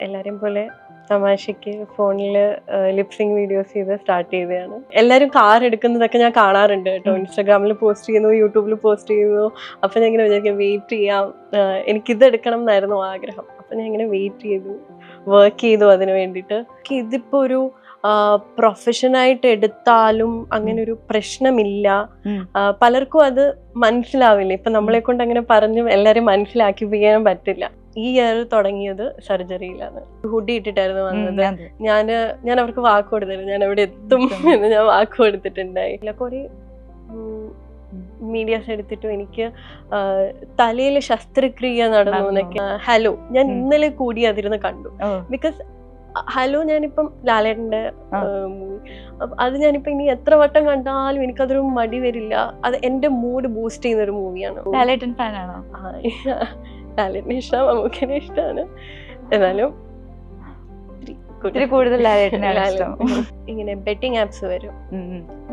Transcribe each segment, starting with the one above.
എല്ലാരെയും പോലെ തമാശയ്ക്ക് ഫോണിൽ ലിപ്സിങ് വീഡിയോസ് ചെയ്ത് സ്റ്റാർട്ട് ചെയ്തതാണ്. എല്ലാവരും കാർ എടുക്കുന്നതൊക്കെ ഞാൻ കാണാറുണ്ട് കേട്ടോ. ഇൻസ്റ്റാഗ്രാമിൽ പോസ്റ്റ് ചെയ്യുന്നു, യൂട്യൂബിൽ പോസ്റ്റ് ചെയ്യുന്നു. അപ്പം ഞാൻ ഇങ്ങനെ വിചാരിക്കും വെയിറ്റ് ചെയ്യാം, എനിക്കിത് എടുക്കണം എന്നായിരുന്നു ആഗ്രഹം. അപ്പം ഞാൻ ഇങ്ങനെ വെയിറ്റ് ചെയ്തു, വർക്ക് ചെയ്തു അതിന് വേണ്ടിയിട്ട്. ഇതിപ്പോൾ ഒരു പ്രൊഫഷനായിട്ട് എടുത്താലും അങ്ങനെ ഒരു പ്രശ്നമില്ല. പലർക്കും അത് മനസ്സിലാവില്ല. ഇപ്പൊ നമ്മളെ കൊണ്ട് അങ്ങനെ പറഞ്ഞു എല്ലാരും മനസ്സിലാക്കിപ്പിക്കാനും പറ്റില്ല. ഈ ഇയർ തുടങ്ങിയത് സർജറിയിലാണ്. ഹുഡി ഇട്ടിട്ടായിരുന്നു വന്നത്. ഞാൻ അവർക്ക് വാക്ക് കൊടുത്തിരുന്നു, ഞാൻ എവിടെ എത്തും എന്ന് ഞാൻ വാക്ക് കൊടുത്തിട്ടുണ്ടായി. കുറെ മീഡിയാസ് എടുത്തിട്ടും എനിക്ക് തലയിൽ ശസ്ത്രക്രിയ നടന്നു എന്നൊക്കെ. ഹലോ, ഞാൻ ഇന്നലെ കൂടി അതിരുന്ന് കണ്ടു. ബിക്കോസ് ഹലോ ഞാനിപ്പം ലാലേട്ടന്റെ മൂവി, അത് ഞാനിപ്പോ ഇനി എത്ര വട്ടം കണ്ടാലും എനിക്കതൊരു മടി വരില്ല. അത് എന്റെ മൂഡ് ബൂസ്റ്റ് ചെയ്യുന്ന ഒരു മൂവിയാണ്. ലാലേട്ടൻ ഫാനാണോ? ലാലേട്ടനെ ഇഷ്ടം, മമ്മൂക്കനെ ഇഷ്ടമാണ്. എന്നാലും കൂടുതൽ ഇങ്ങനെ ബെറ്റിംഗ് ആപ്സ് വരും,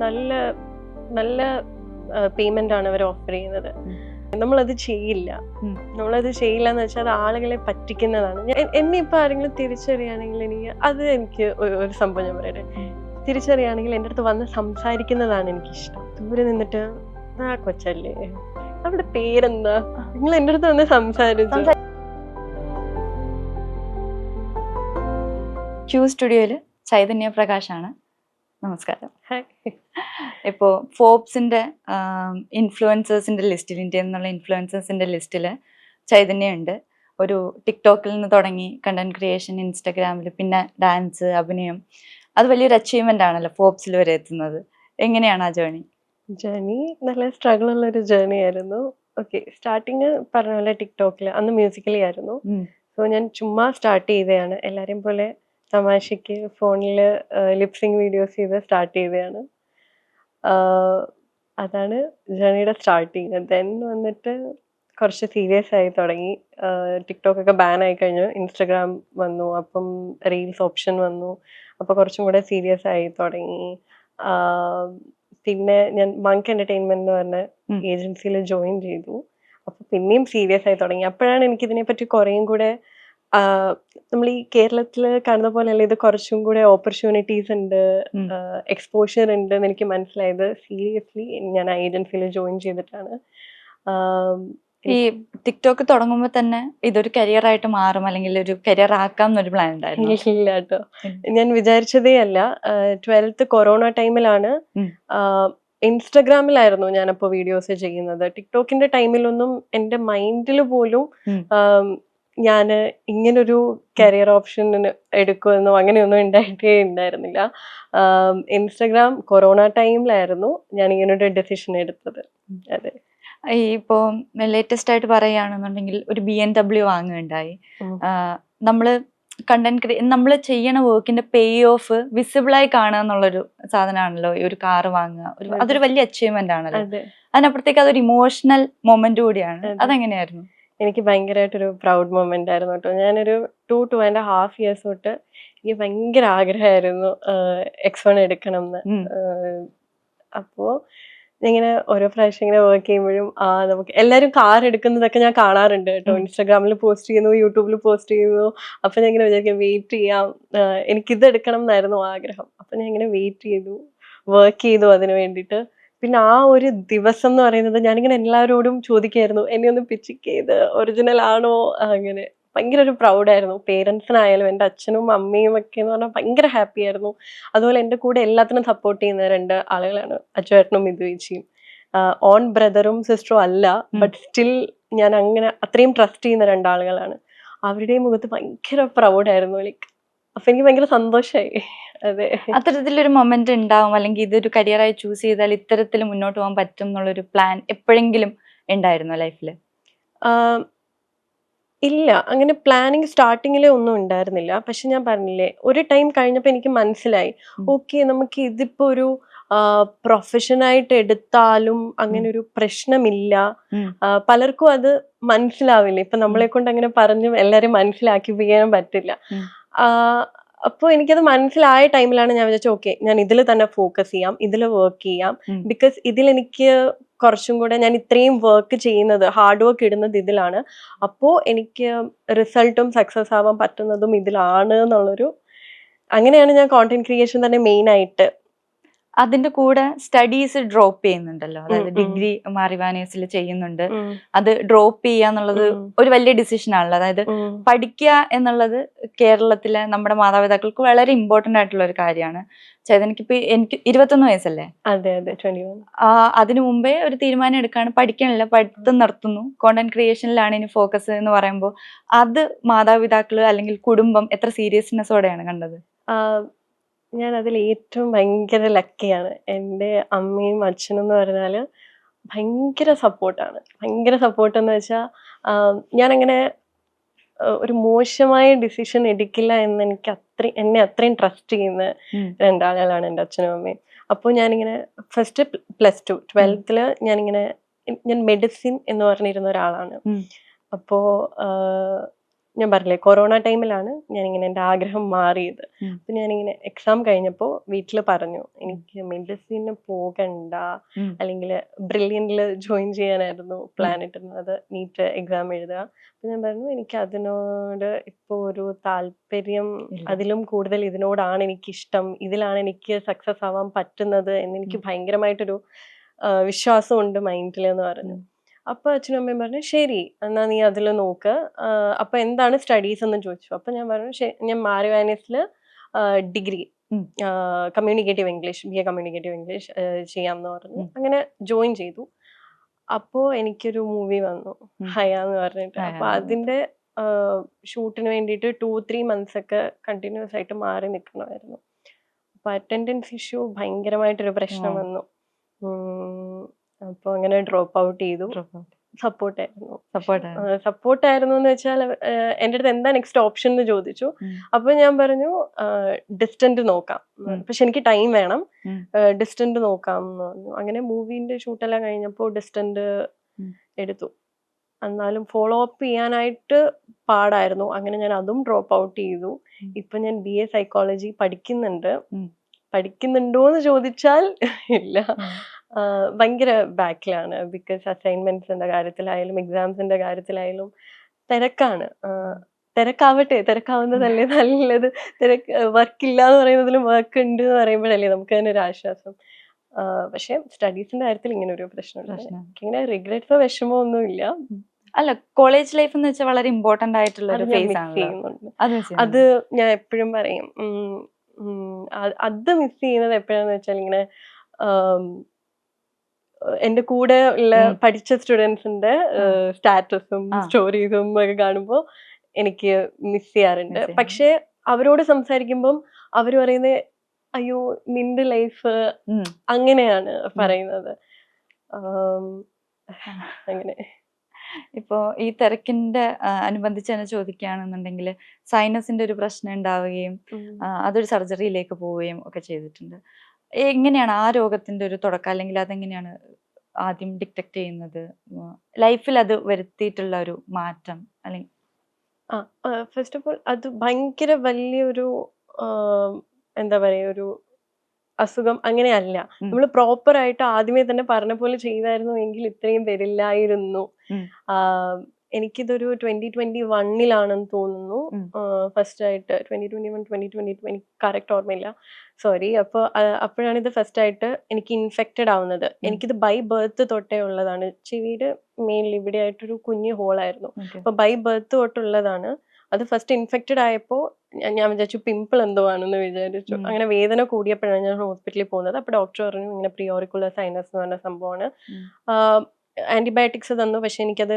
നല്ല നല്ല പേയ്മെന്റ് ആണ് അവർ ഓഫർ ചെയ്യുന്നത്. നമ്മളത് ചെയ്യില്ല എന്ന് വെച്ചാൽ അത് ആളുകളെ പറ്റിക്കുന്നതാണ്. എന്നെ ഇപ്പൊ ആരെങ്കിലും തിരിച്ചറിയുകയാണെങ്കിൽ എനിക്ക് ഒരു സംഭവം ഞാൻ പറയട്ടെ, തിരിച്ചറിയുകയാണെങ്കിൽ എൻ്റെ അടുത്ത് വന്ന് സംസാരിക്കുന്നതാണ് എനിക്കിഷ്ടം. ദൂരെ നിന്നിട്ട് ആ കൊച്ചല്ലേ, അവിടെ പേരെന്താ, നിങ്ങൾ എൻ്റെ അടുത്ത് വന്ന് സംസാരിച്ചു. ക്യൂ സ്റ്റുഡിയോയില് ചൈതന്യ പ്രകാശാണ്. നമസ്കാരം. ഇപ്പോൾ ഫോബ്സിന്റെ ഇൻഫ്ലുവൻസേഴ്സിന്റെ ലിസ്റ്റിൽ, ഇന്ത്യയിൽ നിന്നുള്ള ഇൻഫ്ലുവൻസേഴ്സിന്റെ ലിസ്റ്റിൽ ചൈതന്യ ഉണ്ട്. ഒരു ടിക്ടോക്കിൽ നിന്ന് തുടങ്ങി കണ്ടന്റ് ക്രിയേഷൻ, ഇൻസ്റ്റഗ്രാമിൽ, പിന്നെ ഡാൻസ്, അഭിനയം. അത് വലിയൊരു അച്ചീവ്മെന്റ് ആണല്ലോ ഫോബ്സിൽ വരെ എത്തുന്നത്. എങ്ങനെയാണ് ആ ജേണി? നല്ല സ്ട്രഗിൾ ഉള്ള ഒരു ജേണി ആയിരുന്നു. ഓക്കെ, സ്റ്റാർട്ടിങ് പറഞ്ഞ പോലെ ടിക്ടോക്കിൽ അന്ന് മ്യൂസിക്കലി ആയിരുന്നു. സോ ഞാൻ ചുമ്മാ സ്റ്റാർട്ട് ചെയ്തതാണ്. എല്ലാരെയും പോലെ തമാശയ്ക്ക് ഫോണിൽ ലിപ്സിങ് വീഡിയോസ് ചെയ്ത് സ്റ്റാർട്ട് ചെയ്തതാണ്. അതാണ് ജേണിയുടെ സ്റ്റാർട്ടിങ്. ദെൻ വന്നിട്ട് കുറച്ച് സീരിയസ് ആയി തുടങ്ങി. ടിക്ടോക്ക് ഒക്കെ ബാൻ ആയി കഴിഞ്ഞു, ഇൻസ്റ്റഗ്രാം വന്നു, അപ്പം റീൽസ് ഓപ്ഷൻ വന്നു. അപ്പോൾ കുറച്ചും കൂടെ സീരിയസ് ആയി തുടങ്ങി. പിന്നെ ഞാൻ മങ്ക് എന്റർടൈൻമെന്റ് എന്ന് പറഞ്ഞ ഏജൻസിയിൽ ജോയിൻ ചെയ്തു. അപ്പൊ പിന്നെയും സീരിയസ് ആയി തുടങ്ങി. അപ്പോഴാണ് എനിക്ക് ഇതിനെപ്പറ്റി കുറേയും കൂടെ, നമ്മൾ ഈ കേരളത്തിൽ കാണുന്ന പോലെയല്ല, ഇത് കുറച്ചും കൂടെ ഓപ്പർച്യൂണിറ്റീസ് ഉണ്ട്, എക്സ്പോഷർ ഉണ്ട് എന്ന് എനിക്ക് മനസ്സിലായത് സീരിയസ്ലി ഞാൻ ആ ഏജൻസിയിൽ ജോയിൻ ചെയ്തിട്ടാണ്. ഈ ടിക്ടോക്ക് തുടങ്ങുമ്പോൾ തന്നെ ഇതൊരു കരിയർ ആയിട്ട് മാറും, അല്ലെങ്കിൽ ഒരു കരിയർ ആക്കാം എന്നൊരു പ്ലാൻ ഉണ്ടായിരുന്നു? ഇല്ല കേട്ടോ, ഞാൻ വിചാരിച്ചതേ അല്ല. 12th കൊറോണ ടൈമിലാണ്. ഇൻസ്റ്റഗ്രാമിലായിരുന്നു ഞാനപ്പോ വീഡിയോസ് ചെയ്യുന്നത്. ടിക്ടോക്കിന്റെ ടൈമിലൊന്നും എന്റെ മൈൻഡിൽ പോലും ഞാന് ഇങ്ങനൊരു കരിയർ ഓപ്ഷൻ എടുക്കുമെന്നോ അങ്ങനെയൊന്നും ഉണ്ടായിട്ടേ ഉണ്ടായിരുന്നില്ല. ഇൻസ്റ്റഗ്രാം കൊറോണ ടൈമിലായിരുന്നു ഞാൻ ഇങ്ങനൊരു ഡെസിഷൻ എടുത്തത്. അതെ. ഇപ്പോ ലേറ്റസ്റ്റ് ആയിട്ട് പറയുകയാണെന്നുണ്ടെങ്കിൽ ഒരു BMW വാങ്ങുകയുണ്ടായി. നമ്മള് നമ്മൾ ചെയ്യണ വർക്കിന്റെ പേ ഓഫ് വിസിബിളായി കാണുക എന്നുള്ളൊരു സാധനമാണല്ലോ ഈ ഒരു കാറ് വാങ്ങുക. അതൊരു വലിയ അച്ചീവ്മെന്റ് ആണല്ലോ. അതിനപ്പുറത്തേക്ക് അതൊരു ഇമോഷണൽ മൊമെന്റ് കൂടിയാണ്. അതെങ്ങനെയായിരുന്നു? എനിക്ക് ഭയങ്കരമായിട്ടൊരു പ്രൗഡ് മൊമെന്റ് ആയിരുന്നു കേട്ടോ. ഞാനൊരു 2.5 years തൊട്ട് എനിക്ക് ഭയങ്കര ആഗ്രഹമായിരുന്നു X1 എടുക്കണം എന്ന്. അപ്പോ ഇങ്ങനെ ഓരോ പ്രാവശ്യം ഇങ്ങനെ വർക്ക് ചെയ്യുമ്പോഴും നമുക്ക് എല്ലാവരും കാർ എടുക്കുന്നതൊക്കെ ഞാൻ കാണാറുണ്ട് കേട്ടോ. ഇൻസ്റ്റാഗ്രാമിൽ പോസ്റ്റ് ചെയ്യുന്നു, യൂട്യൂബിൽ പോസ്റ്റ് ചെയ്യുന്നു. അപ്പൊ ഞാൻ ഇങ്ങനെ വിചാരിക്കും വെയിറ്റ് ചെയ്യാം, എനിക്കിത് എടുക്കണം എന്നായിരുന്നു ആഗ്രഹം. അപ്പൊ ഞാൻ ഇങ്ങനെ വെയിറ്റ് ചെയ്തു, വർക്ക് ചെയ്തു അതിന് വേണ്ടിയിട്ട്. പിന്നെ ആ ഒരു ദിവസം എന്ന് പറയുന്നത് ഞാനിങ്ങനെ എല്ലാവരോടും ചോദിക്കായിരുന്നു, എന്നെ ഒന്ന് പിച്ചിക്ക് ചെയ്ത് ഒറിജിനൽ ആണോ. അങ്ങനെ ഭയങ്കര ഒരു പ്രൗഡായിരുന്നു. പേരൻസിനായാലും എൻ്റെ അച്ഛനും അമ്മയും ഒക്കെ എന്ന് പറഞ്ഞാൽ ഭയങ്കര ഹാപ്പി ആയിരുന്നു. അതുപോലെ എൻ്റെ കൂടെ എല്ലാത്തിനും സപ്പോർട്ട് ചെയ്യുന്ന 2 ആളുകളാണ്, അച്ചുവേട്ടനും മിഥുവേച്ചിയും. ഓൺ ബ്രദറും സിസ്റ്ററും അല്ല, ബട്ട് സ്റ്റിൽ ഞാൻ അങ്ങനെ അത്രയും ട്രസ്റ്റ് ചെയ്യുന്ന 2 ആളുകളാണ്. അവരുടെയും മുഖത്ത് ഭയങ്കര പ്രൗഡായിരുന്നു. ലൈക്ക് അപ്പൊ എനിക്ക് ഭയങ്കര സന്തോഷമായി. അതെ, അത്തരത്തിലൊരു മൊമെന്റ് ഉണ്ടാവും, അല്ലെങ്കിൽ ഇതൊരു കരിയറായി ചൂസ് ചെയ്താൽ ഇത്തരത്തിൽ മുന്നോട്ട് പോകാൻ പറ്റും എന്നുള്ളൊരു പ്ലാൻ എപ്പോഴെങ്കിലും ഉണ്ടായിരുന്നോ ലൈഫിൽ? ഇല്ല, അങ്ങനെ പ്ലാനിങ് സ്റ്റാർട്ടിങ്ങിലെ ഒന്നും ഉണ്ടായിരുന്നില്ല. പക്ഷെ ഞാൻ പറഞ്ഞില്ലേ, ഒരു ടൈം കഴിഞ്ഞപ്പോൾ എനിക്ക് മനസ്സിലായി, ഓക്കെ നമുക്ക് ഇതിപ്പോ ഒരു പ്രൊഫഷനായിട്ട് എടുത്താലും അങ്ങനെ ഒരു പ്രശ്നമില്ല. പലർക്കും അത് മനസ്സിലാവില്ല. ഇപ്പൊ നമ്മളെ കൊണ്ട് അങ്ങനെ പറഞ്ഞു എല്ലാരും മനസ്സിലാക്കിപ്പിക്കാനും പറ്റില്ല. അപ്പോൾ എനിക്കത് മനസ്സിലായ ടൈമിലാണ് ഞാൻ വിചാരിച്ചു, ഓക്കെ ഞാൻ ഇതിൽ തന്നെ ഫോക്കസ് ചെയ്യാം, ഇതിൽ വർക്ക് ചെയ്യാം. ബിക്കോസ് ഇതിലെനിക്ക് കുറച്ചും കൂടെ ഞാൻ ഇത്രയും വർക്ക് ചെയ്യുന്നത്, ഹാർഡ് വർക്ക് ഇടുന്നത് ഇതിലാണ്. അപ്പോൾ എനിക്ക് റിസൾട്ടും സക്സസ് ആവാൻ പറ്റുന്നതും ഇതിലാണ് എന്നുള്ളൊരു, അങ്ങനെയാണ് ഞാൻ കോണ്ടന്റ് ക്രിയേഷൻ തന്നെ മെയിൻ ആയിട്ട്. അതിന്റെ കൂടെ സ്റ്റഡീസ് ഡ്രോപ്പ് ചെയ്യുന്നുണ്ടല്ലോ, അതായത് ഡിഗ്രി മാറിവാനേഴ്സിൽ ചെയ്യുന്നുണ്ട്. അത് ഡ്രോപ്പ് ചെയ്യുക എന്നുള്ളത് ഒരു വലിയ ഡിസിഷൻ ആണല്ലോ. അതായത് പഠിക്കുക എന്നുള്ളത് കേരളത്തിലെ നമ്മുടെ മാതാപിതാക്കൾക്ക് വളരെ ഇമ്പോർട്ടന്റ് ആയിട്ടുള്ള ഒരു കാര്യമാണ്. ചൈതന്യക്ക് ഇപ്പൊ എനിക്ക് 21 വയസ്സല്ലേ? അതെ അതെ, 21. അതിനു മുമ്പേ ഒരു തീരുമാനം എടുക്കാണ്, പഠിക്കണില്ല, പഠിത്തം നിർത്തുന്നു, കോണ്ടന്റ് ക്രിയേഷനിലാണ് ഇനി ഫോക്കസ് എന്ന് പറയുമ്പോൾ അത് മാതാപിതാക്കള് അല്ലെങ്കിൽ കുടുംബം എത്ര സീരിയസ്നെസ്സോടെയാണ് കണ്ടത്? ഞാൻ അതിൽ ഏറ്റവും ഭയങ്കര ലക്കിയാണ്. എൻ്റെ അമ്മയും അച്ഛനും എന്ന് പറഞ്ഞാൽ ഭയങ്കര സപ്പോർട്ടാണ്. ഭയങ്കര സപ്പോർട്ട് എന്ന് വെച്ചാൽ ഞാനങ്ങനെ ഒരു മോശമായ ഡിസിഷൻ എടുക്കില്ല എന്ന് എന്നെ അത്രയും ട്രസ്റ്റ് ചെയ്യുന്ന രണ്ടാളുകളാണ് എൻ്റെ അച്ഛനും അമ്മയും. അപ്പോൾ ഞാനിങ്ങനെ ഫസ്റ്റ് +2 12th ഞാൻ മെഡിസിൻ എന്ന് പറഞ്ഞിരുന്ന ഒരാളാണ്. അപ്പോൾ ഞാൻ പറഞ്ഞില്ലേ, കൊറോണ ടൈമിലാണ് ഞാനിങ്ങനെ എൻ്റെ ആഗ്രഹം മാറിയത്. അപ്പൊ ഞാനിങ്ങനെ എക്സാം കഴിഞ്ഞപ്പോൾ വീട്ടിൽ പറഞ്ഞു, എനിക്ക് മെഡിസിന് പോകണ്ട, അല്ലെങ്കിൽ ബ്രില്യൻറ്റിൽ ജോയിൻ ചെയ്യാനായിരുന്നു പ്ലാൻ ഇട്ടിരുന്നത്, നീറ്റ് എക്സാം എഴുതുക. അപ്പൊ ഞാൻ പറഞ്ഞു, എനിക്ക് അതിനോട് ഇപ്പോൾ ഒരു താല്പര്യം, അതിലും കൂടുതൽ ഇതിനോടാണ് എനിക്കിഷ്ടം, ഇതിലാണ് എനിക്ക് സക്സസ് ആവാൻ പറ്റുന്നത് എന്നെനിക്ക് ഭയങ്കരമായിട്ടൊരു വിശ്വാസമുണ്ട് മൈൻഡിൽ എന്ന് പറഞ്ഞു. അപ്പൊ അച്ഛനും അമ്മയും പറഞ്ഞു, ശരി എന്നാ നീ അതിൽ നോക്ക്, അപ്പൊ എന്താണ് സ്റ്റഡീസ് എന്ന് ചോദിച്ചു. അപ്പൊ ഞാൻ പറഞ്ഞു, ഞാൻ മാറിവാനീസിൽ degree communicative English, BA communicative English ചെയ്യാമെന്ന് പറഞ്ഞു. അങ്ങനെ ജോയിൻ ചെയ്തു. അപ്പോ എനിക്കൊരു മൂവി വന്നു, ഹയ എന്ന് പറഞ്ഞിട്ട്. അപ്പൊ അതിന്റെ ഷൂട്ടിന് വേണ്ടിയിട്ട് 2-3 months ഒക്കെ കണ്ടിന്യൂസ് ആയിട്ട് മാറി നിൽക്കണമായിരുന്നു. അപ്പൊ അറ്റൻഡൻസ് ഇഷ്യൂ ഭയങ്കരമായിട്ടൊരു പ്രശ്നം വന്നു. അപ്പൊ അങ്ങനെ ഡ്രോപ്പ് ഔട്ട് ചെയ്തു. സപ്പോർട്ടായിരുന്നു എന്ന് വെച്ചാൽ എൻ്റെ അടുത്ത് എന്താ നെക്സ്റ്റ് ഓപ്ഷൻ എന്ന് ചോദിച്ചു. അപ്പൊ ഞാൻ പറഞ്ഞു, ഡിസ്റ്റന്റ് നോക്കാം, പക്ഷെ എനിക്ക് ടൈം വേണം, ഡിസ്റ്റന്റ് നോക്കാം എന്ന് പറഞ്ഞു. അങ്ങനെ മൂവിന്റെ ഷൂട്ടെല്ലാം കഴിഞ്ഞപ്പോൾ ഡിസ്റ്റന്റ് എടുത്തു. എന്നാലും ഫോളോ അപ്പ് ചെയ്യാനായിട്ട് പാടായിരുന്നു. അങ്ങനെ ഞാൻ അതും ഡ്രോപ്പ് ഔട്ട് ചെയ്തു. ഇപ്പൊ ഞാൻ BA സൈക്കോളജി പഠിക്കുന്നുണ്ടോ എന്ന് ചോദിച്ചാൽ ഇല്ല, ഭയങ്കര ബാക്കിലാണ്. ബിക്കോസ് അസൈൻമെന്റ്സിന്റെ കാര്യത്തിലായാലും എക്സാംസിന്റെ കാര്യത്തിലായാലും തിരക്കാണ്. തിരക്കാവുന്നതല്ലേ നല്ലത്. വർക്കില്ല എന്ന് പറയുന്നതിലും വർക്ക് ഉണ്ട് എന്ന് പറയുമ്പോഴല്ലേ നമുക്ക് തന്നെ ഒരു ആശ്വാസം. പക്ഷെ സ്റ്റഡീസിന്റെ കാര്യത്തിൽ ഇങ്ങനെ ഒരു പ്രശ്നമുണ്ട്. ഇങ്ങനെ റിഗ്രറ്റ്സോ വിഷമോ ഒന്നുമില്ല. അല്ല, കോളേജ് ലൈഫ് എന്ന് വെച്ചാൽ വളരെ ഇമ്പോർട്ടന്റ് ആയിട്ടുള്ള ഒരു ഫേസ് ആണ്. അത് ഞാൻ എപ്പോഴും പറയും. അത് മിസ് ചെയ്യുന്നത് എപ്പോഴാന്ന് വെച്ചാൽ, ഇങ്ങനെ എന്റെ കൂടെ ഉള്ള പഠിച്ച സ്റ്റുഡൻസിന്റെ സ്റ്റാറ്റസും സ്റ്റോറീസും ഒക്കെ കാണുമ്പോൾ എനിക്ക് മിസ് ചെയ്യാറുണ്ട്. പക്ഷെ അവരോട് സംസാരിക്കുമ്പം അവര് പറയുന്നത്, അയ്യോ നിന്റെ ലൈഫ് അങ്ങനെയാണ് പറയുന്നത്. അങ്ങനെ ഇപ്പോ ഈ തിരക്കിന്റെ അനുബന്ധിച്ച് തന്നെ ചോദിക്കുകയാണെന്നുണ്ടെങ്കിൽ, സൈനസിന്റെ ഒരു പ്രശ്നം ഉണ്ടാവുകയും അതൊരു സർജറിയിലേക്ക് പോവുകയും ഒക്കെ ചെയ്തിട്ടുണ്ട്. എങ്ങനെയാണ് ആ രോഗത്തിന്റെ ഒരു തുടക്കം, അല്ലെങ്കിൽ അതെങ്ങനെയാണ് ആദ്യം ഡിറ്റക്ട് ചെയ്യുന്നത്? ലൈഫിൽ അത് വരുത്തിയിട്ടുള്ള ഒരു മാറ്റം അല്ലെങ്കിൽ? ഫസ്റ്റ് ഓഫ് ഓൾ അത് ഭയങ്കര വലിയൊരു എന്താ പറയാ, ഒരു അസുഖം അങ്ങനെയല്ല. നമ്മൾ പ്രോപ്പർ ആയിട്ട് ആദ്യമേ തന്നെ പറഞ്ഞ പോലെ ചെയ്തായിരുന്നു എങ്കിൽ ഇത്രയും വരില്ലായിരുന്നു. എനിക്കിതൊരു 2021 തോന്നുന്നു ഫസ്റ്റ് ആയിട്ട്, 2021 2022 എനിക്ക് കറക്റ്റ് ഓർമ്മയില്ല, സോറി. അപ്പോഴാണ് ഇത് ഫസ്റ്റ് ആയിട്ട് എനിക്ക് ഇൻഫെക്റ്റഡ് ആവുന്നത്. എനിക്കിത് ബൈ ബർത്ത് തൊട്ടേ ഉള്ളതാണ്. ചെവിയുടെ മെയിനിൽ ഇവിടെ ആയിട്ടൊരു കുഞ്ഞു ഹോളായിരുന്നു. അപ്പൊ ബൈ ബർത്ത് തൊട്ടുള്ളതാണ്. അത് ഫസ്റ്റ് ഇൻഫെക്റ്റഡ് ആയപ്പോൾ ഞാൻ വിചാരിച്ചു പിമ്പിൾ എന്തോ ആണെന്ന് വിചാരിച്ചു. അങ്ങനെ വേദന കൂടിയപ്പോഴാണ് ഞാൻ ഹോസ്പിറ്റലിൽ പോകുന്നത്. അപ്പൊ ഡോക്ടർ പറഞ്ഞു, ഇങ്ങനെ പ്രിയോറിക്കുലർ സൈനസ് എന്ന് പറഞ്ഞ സംഭവമാണ്. ആന്റിബയോട്ടിക്സ് തന്നു, പക്ഷെ എനിക്കത്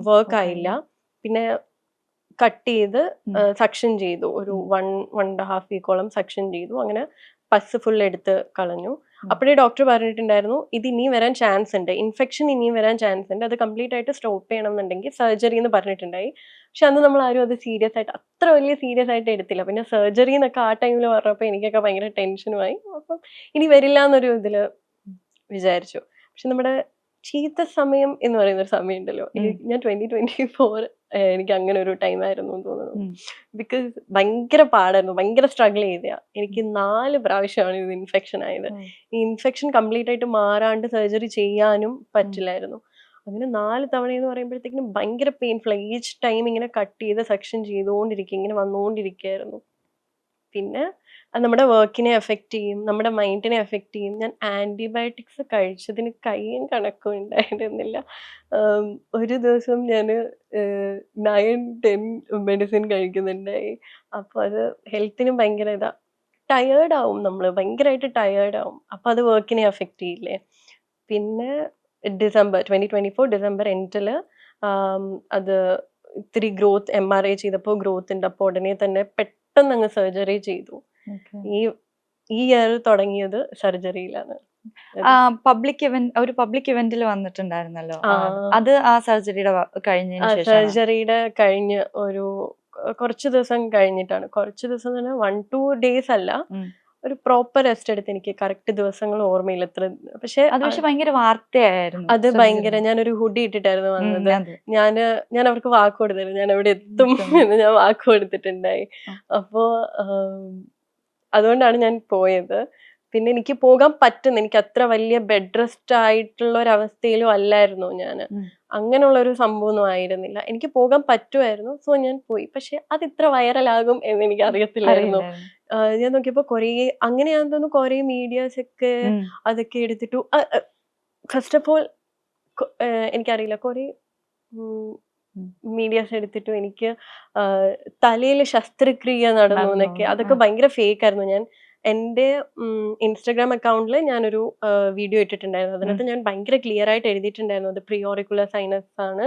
വർക്ക് ആയില്ല. പിന്നെ കട്ട് ചെയ്ത് സക്ഷൻ ചെയ്തു. ഒരു 1.5 വീക്കോളം സക്ഷൻ ചെയ്തു. അങ്ങനെ പസ് ഫുൾ എടുത്ത് കളഞ്ഞു. അപ്പോഴേ ഡോക്ടർ പറഞ്ഞിട്ടുണ്ടായിരുന്നു, ഇത് ഇനിയും വരാൻ ചാൻസ് ഉണ്ട്, ഇൻഫെക്ഷൻ ഇനിയും വരാൻ ചാൻസ് ഉണ്ട്, അത് കംപ്ലീറ്റ് ആയിട്ട് സ്റ്റോപ്പ് ചെയ്യണം എന്നുണ്ടെങ്കിൽ സർജറി എന്ന് പറഞ്ഞിട്ടുണ്ടായി. പക്ഷെ അന്ന് നമ്മൾ ആരും അത് അത്ര വലിയ സീരിയസ് ആയിട്ട് എടുത്തില്ല. പിന്നെ സർജറി എന്നൊക്കെ ആ ടൈമിൽ പറഞ്ഞപ്പോൾ എനിക്കൊക്കെ ഭയങ്കര ടെൻഷനുമായി. അപ്പം ഇനി വരില്ല എന്നൊരു ഇതില് വിചാരിച്ചു. പക്ഷെ നമ്മുടെ ചീത്ത സമയം എന്ന് പറയുന്ന ഒരു സമയം ഉണ്ടല്ലോ. ഞാൻ 2024 എനിക്ക് അങ്ങനെ ഒരു ടൈം ആയിരുന്നു എന്ന് തോന്നുന്നു. ബിക്കോസ് ഭയങ്കര പാടായിരുന്നു, ഭയങ്കര സ്ട്രഗിൾ ചെയ്തയാ. എനിക്ക് 4 പ്രാവശ്യമാണ് ഇത് ഇൻഫെക്ഷൻ ആയത്. ഈ ഇൻഫെക്ഷൻ കംപ്ലീറ്റ് ആയിട്ട് മാറാണ്ട് സർജറി ചെയ്യാനും പറ്റില്ലായിരുന്നു. അങ്ങനെ 4 തവണ എന്ന് പറയുമ്പോഴത്തേക്കിനും ഭയങ്കര പെയിൻഫുൾ. ഈച്ച് ടൈം ഇങ്ങനെ കട്ട് ചെയ്ത് സെക്ഷൻ ചെയ്തുകൊണ്ടിരിക്കും, ഇങ്ങനെ വന്നുകൊണ്ടിരിക്കുകയായിരുന്നു. പിന്നെ അത് നമ്മുടെ വർക്കിനെ എഫക്റ്റ് ചെയ്യും, നമ്മുടെ മൈൻഡിനെ എഫക്റ്റ് ചെയ്യും. ഞാൻ ആൻറ്റിബയോട്ടിക്സ് കഴിച്ചതിന് കയ്യും കണക്കും ഉണ്ടായിരുന്നില്ല. ഒരു ദിവസം ഞാൻ 9-10 മെഡിസിൻ കഴിക്കുന്നുണ്ടായി. അപ്പോൾ അത് ഹെൽത്തിന് ഭയങ്കര ടയേർഡ് ആവും, നമ്മൾ ഭയങ്കരമായിട്ട് ടയേർഡ് ആവും. അപ്പോൾ അത് വർക്കിനെ എഫക്റ്റ് ചെയ്യില്ലേ. പിന്നെ 2024 ഡിസംബർ എൻഡിൽ അത് ഇത്തിരി ഗ്രോത്ത് MRI ചെയ്തപ്പോൾ ഗ്രോത്ത് ഉണ്ട്. അപ്പോൾ ഉടനെ തന്നെ പെട്ടെന്ന് അങ്ങ് സർജറി ചെയ്തു. ഈ ഇയർ തുടങ്ങിയത് സർജറിയിലാണ്. ഒരു പബ്ലിക് ഇവന്റിൽ വന്നിട്ടുണ്ടായിരുന്നല്ലോ, അത് ആ സർജറിയുടെ സർജറിയുടെ കഴിഞ്ഞ് ഒരു കുറച്ച് ദിവസം കഴിഞ്ഞിട്ടാണ്. കുറച്ച് ദിവസം തന്നെ 1-2 ഡേയ്സ് അല്ല, ഒരു പ്രോപ്പർ റെസ്റ്റ് എടുത്ത്. എനിക്ക് കറക്റ്റ് ദിവസങ്ങൾ ഓർമ്മയില്ല എത്ര. പക്ഷെ ഭയങ്കര വാർത്തയായിരുന്നു അത്. ഭയങ്കര, ഞാനൊരു ഹുഡി ഇട്ടിട്ടായിരുന്നു വന്നത്. ഞാൻ അവർക്ക് വാക്ക് കൊടുത്തിരുന്നു, ഞാൻ അവിടെ എത്തും എന്ന് ഞാൻ വാക്ക് കൊടുത്തിട്ടുണ്ടായി. അപ്പോ അതുകൊണ്ടാണ് ഞാൻ പോയത്. പിന്നെ എനിക്ക് പോകാൻ പറ്റുന്നു, എനിക്ക് അത്ര വലിയ ബെഡ് റെസ്റ്റ് ആയിട്ടുള്ള ഒരു അവസ്ഥയിലും അല്ലായിരുന്നു ഞാൻ. അങ്ങനെയുള്ള ഒരു സംഭവമൊന്നും ആയിരുന്നില്ല, എനിക്ക് പോകാൻ പറ്റുമായിരുന്നു. സോ ഞാൻ പോയി. പക്ഷെ അത് ഇത്ര വൈറലാകും എന്ന് എനിക്ക് അറിയത്തില്ലായിരുന്നു. ഞാൻ നോക്കിയപ്പോ അങ്ങനെയാണെന്ന് തോന്നുന്നു കുറെ മീഡിയാസ് ഒക്കെ അതൊക്കെ എടുത്തിട്ടു. ഫസ്റ്റ് ഓഫ് ഓൾ എനിക്കറിയില്ല, കുറെ മീഡിയാസ് എടുത്തിട്ടു എനിക്ക് തലയിൽ ശസ്ത്രക്രിയ നടന്നു എന്നൊക്കെ. അതൊക്കെ ഭയങ്കര ഫേക്ക് ആയിരുന്നു. ഞാൻ എൻ്റെ ഇൻസ്റ്റഗ്രാം അക്കൗണ്ടിൽ ഞാനൊരു വീഡിയോ ഇട്ടിട്ടുണ്ടായിരുന്നു. അതിനകത്ത് ഞാൻ ഭയങ്കര ക്ലിയർ ആയിട്ട് എഴുതിയിട്ടുണ്ടായിരുന്നു, അത് പ്രിയോറിക്കുലർ സൈനസ് ആണ്